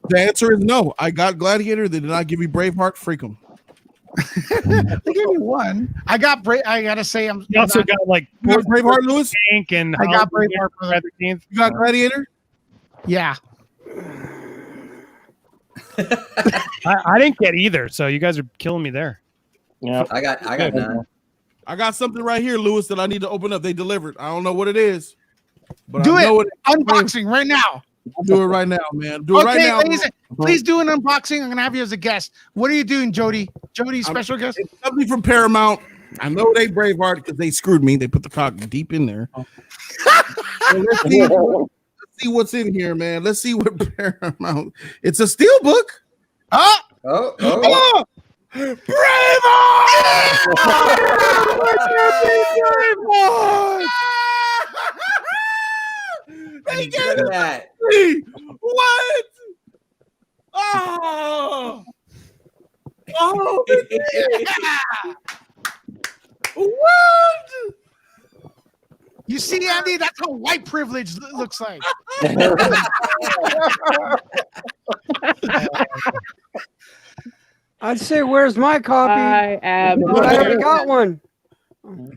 The answer is no. I got Gladiator. They did not give me Braveheart. Freak them. They gave me one. I got I gotta say, You also got like You got Braveheart, Lewis? Tank and I got Braveheart for the 13th. You got Gladiator? Yeah. I didn't get either, so you guys are killing me there. Yeah. I got none. I got something right here, Lewis, that I need to open up. They delivered. I don't know what it is. But Do I know it. Unboxing right now. I'll do it right now, man. Do it right now. Please do an unboxing. I'm gonna have you as a guest. What are you doing, Jody? Jody, special guest. It's something from Paramount. I know they Braveheart because they screwed me. They put the cock deep in there. So let's see what's in here, man. Let's see what Paramount. It's a steel book. Oh, Oh. Braveheart! They gave Look at it that. to me. What? Oh, what? you see, Andy, that's how white privilege looks like. I'd say, where's my copy? I am. But I already got one.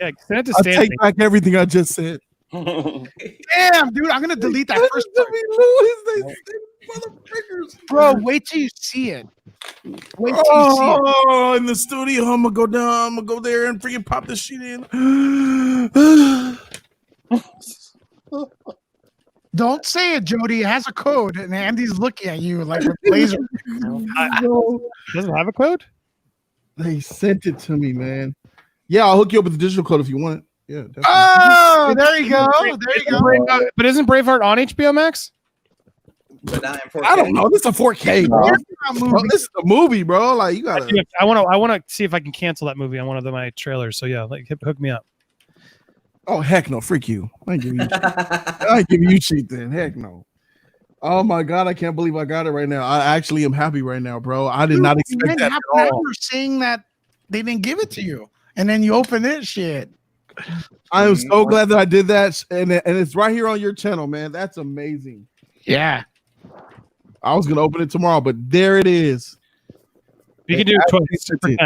Yeah, send it to I Stanley. take back everything I just said. Damn, dude, I'm gonna delete that first part. Bro, wait till you see it. Wait till you see it. Oh, in the studio, I'm gonna go down. I'm gonna go there and freaking pop this shit in. Don't say it, Jody. It has a code, and Andy's looking at you like with laser. Doesn't have a code? They sent it to me, man. Yeah, I'll hook you up with the digital code if you want it. Yeah, definitely. Oh, there you go. There you go. But isn't Braveheart on HBO Max? But not in 4K. I don't know. This is a 4K, bro. Bro, this is a movie, bro. Like you gotta. I want to see if I can cancel that movie on one of my trailers. So yeah, like hook me up. Oh heck no, freak you! I ain't giving you. I ain't giving you shit then. Heck no. Oh my god, I can't believe I got it right now. I actually am happy right now, bro. I did not expect that at all. You're saying that they didn't give it to you, and then you open it. Shit. I am so glad that I did that, and it's right here on your channel, man. That's amazing. Yeah. I was gonna open it tomorrow, but there it is. You can do 20%.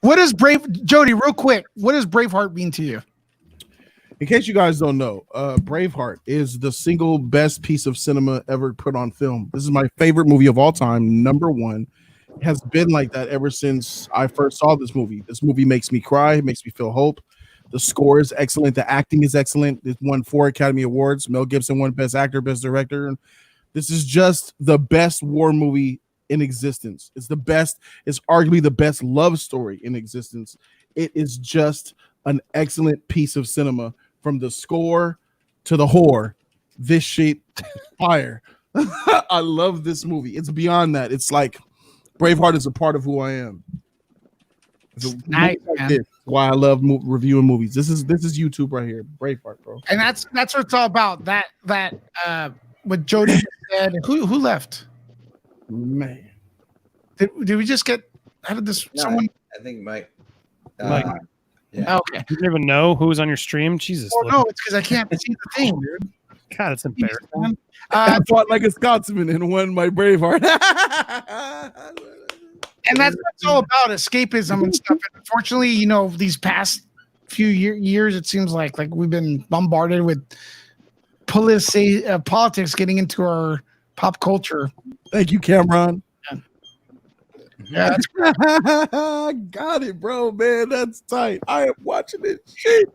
What does Jody? Real quick, what does Braveheart mean to you? In case you guys don't know, Braveheart is the single best piece of cinema ever put on film. This is my favorite movie of all time, number one. It has been like that ever since I first saw this movie. This movie makes me cry, it makes me feel hope. The score is excellent, the acting is excellent. It won 4 Academy Awards. Mel Gibson won Best Actor, Best Director. This is just the best war movie in existence. It's the best, it's arguably the best love story in existence. It is just an excellent piece of cinema. From the score to the whore, this shit fire. I love this movie. It's beyond that. It's like Braveheart is a part of who I am. Nice, like this. Why I love reviewing movies. This is YouTube right here, Braveheart, bro. And that's what it's all about. That what Jody said. Who left? Man, did we just get? How did this? No, someone? I think Mike. Mike. Yeah. Okay. You didn't even know who was on your stream? Jesus. Oh no, it's because I can't see the thing, dude. God, it's embarrassing. I fought like a Scotsman and won my Braveheart. And that's what it's all about, escapism and stuff. And unfortunately, you know, these past few years, it seems like we've been bombarded with politics getting into our pop culture. Thank you, Cameron. Yeah, that's I got it, bro, man. That's tight. I am watching this shit.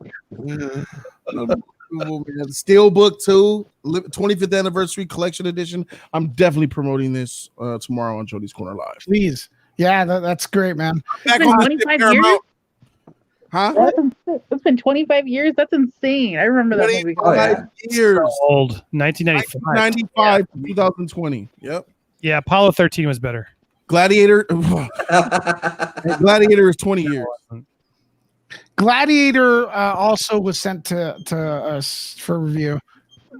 Steelbook 2, 25th anniversary collection edition. I'm definitely promoting this tomorrow on Jody's Corner Live. Please. Yeah, that's great, man. It's been 25 years? Huh? It's been 25 years? That's insane. I remember that movie. 25 years. So old. 1995. 1995 to 2020. Yep. Yeah, Apollo 13 was better. Gladiator. Gladiator is 20 years. Gladiator also was sent to us for review.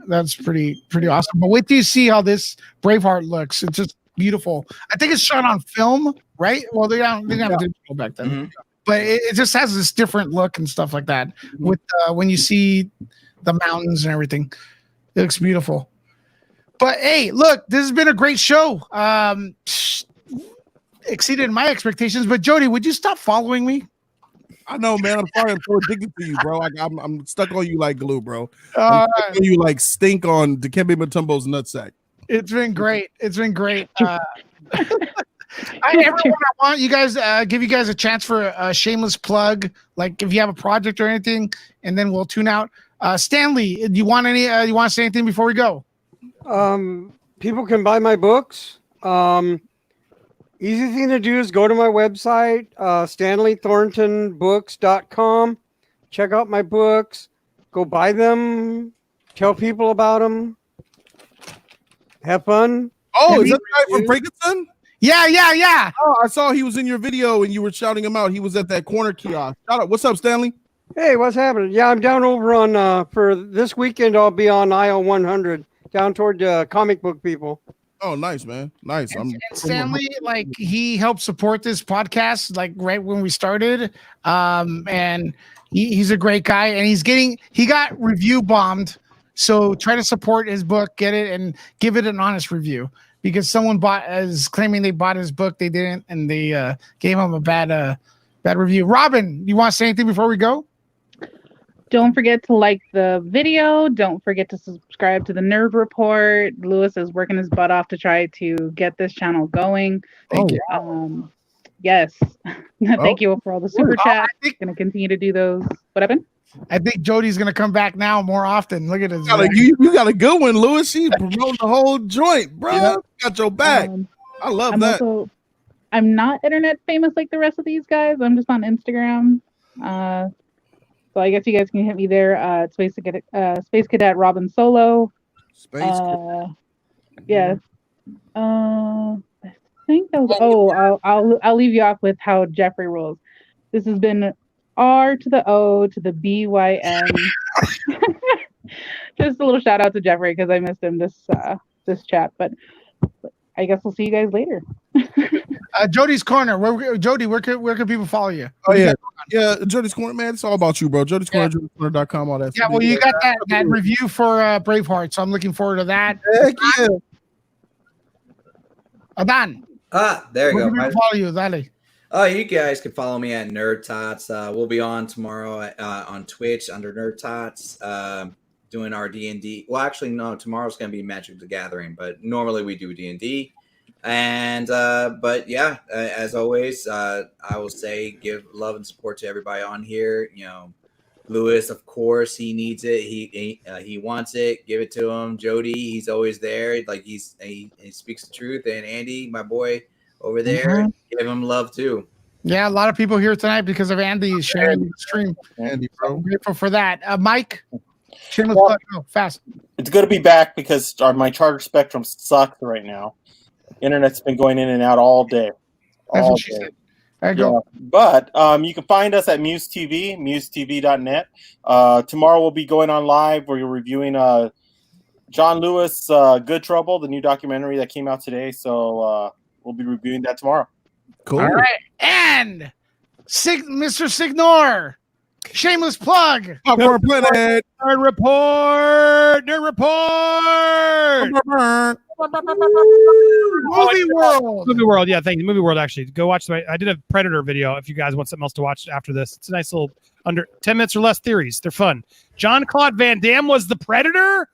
That's pretty awesome. But wait till you see how this Braveheart looks. It's just beautiful. I think it's shot on film, right? Well, they didn't have digital back then. Mhm. But it just has this different look and stuff like that. With when you see the mountains and everything, it looks beautiful. But hey, look, this has been a great show. Exceeded my expectations. But Jody, would you stop following me? I know, man. I'm sorry. I'm so addicted to you, bro. I'm stuck on you like glue, bro. Uh, I'm stuck on you like stink on Dikembe Mutombo's nutsack. It's been great. It's been great. Everyone, I want you guys give you guys a chance for a shameless plug, like if you have a project or anything, and then we'll tune out. Stanley, do you want any? You want to say anything before we go? People can buy my books. Easy thing to do is go to my website, StanleyThorntonBooks.com. Check out my books. Go buy them. Tell people about them. Have fun. Oh, is that the guy from Frankenstein? Yeah. Oh, I saw he was in your video and you were shouting him out. He was at that corner kiosk. Shout out. What's up, Stanley? Hey, what's happening? Yeah, I'm down over on, for this weekend, I'll be on aisle 100, down toward comic book people. Oh, nice, man. Nice. And Stanley, like he helped support this podcast, like right when we started. And he's a great guy, and he got review bombed. So try to support his book, get it, and give it an honest review. Because someone is claiming they bought his book, they didn't, and they gave him a bad review. Robin, you want to say anything before we go? Don't forget to like the video. Don't forget to subscribe to the Nerd Report. Lewis is working his butt off to try to get this channel going. Thank you. Yes. Thank you for all the super chats. Going to continue to do those. What happened? I think Jody's going to come back now more often. Look at this. You got a good one, Lewis. She's promoting the whole joint, bro. Yeah. Got your back. I love that. I'm not internet famous like the rest of these guys. I'm just on Instagram. So I guess you guys can hit me there. Space Cadet Robin Solo. Yeah. I think that was. I'll leave you off with how Jeffrey rolls. This has been R to the O to the BYN. Just a little shout out to Jeffrey because I missed him this chat, but I guess we'll see you guys later. Jody's Corner. Jody, where can people follow you? Oh yeah, Jody's Corner, man. It's all about you, bro. Jody's Corner, Jody'sCorner.com, all that. Yeah, well, you got that review for Braveheart, so I'm looking forward to that. Heck yeah. Adan. There you go. Follow you, Dale. Oh, you guys can follow me at Nerd Tots. We'll be on tomorrow on Twitch under Nerd Tots, doing our D&D. Well, actually, no, tomorrow's going to be Magic the Gathering, but normally we do D&D. And but yeah, as always, I will say give love and support to everybody on here. You know, Lewis, of course, he needs it. He wants it. Give it to him. Jody, he's always there. Like he speaks the truth. And Andy, my boy over there, give him love too. Yeah, a lot of people here tonight because of Andy sharing the stream. Andy, bro. I'm grateful for that. Mike, shameless plug, go fast. It's good to be back because my Charter Spectrum sucks right now. Internet's been going in and out all day. That's what she said. There you go. But you can find us at Muse TV, musetv.net. Tomorrow we'll be going on live where you're reviewing John Lewis, Good Trouble, the new documentary that came out today. So we'll be reviewing that tomorrow. Cool. All right. And Mr. Signor, shameless plug. Popcorn Planet. Nerd Report. Movie World. Yeah, thank you. Movie World, actually. Go watch. I did a Predator video if you guys want something else to watch after this. It's a nice little under 10 minutes or less theories. They're fun. Jean-Claude Van Damme was the Predator.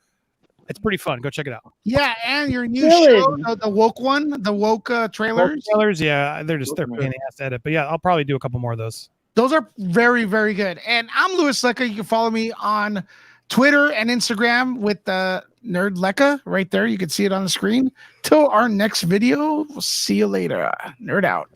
It's pretty fun. Go check it out. Yeah, and your new show, the woke one, the woke trailers. Yeah, they're pain in the ass to edit. But yeah, I'll probably do a couple more of those. Those are very, very good. And I'm Louis Lecca. You can follow me on Twitter and Instagram with Nerd Lecca right there. You can see it on the screen. Till our next video, we'll see you later. Nerd out.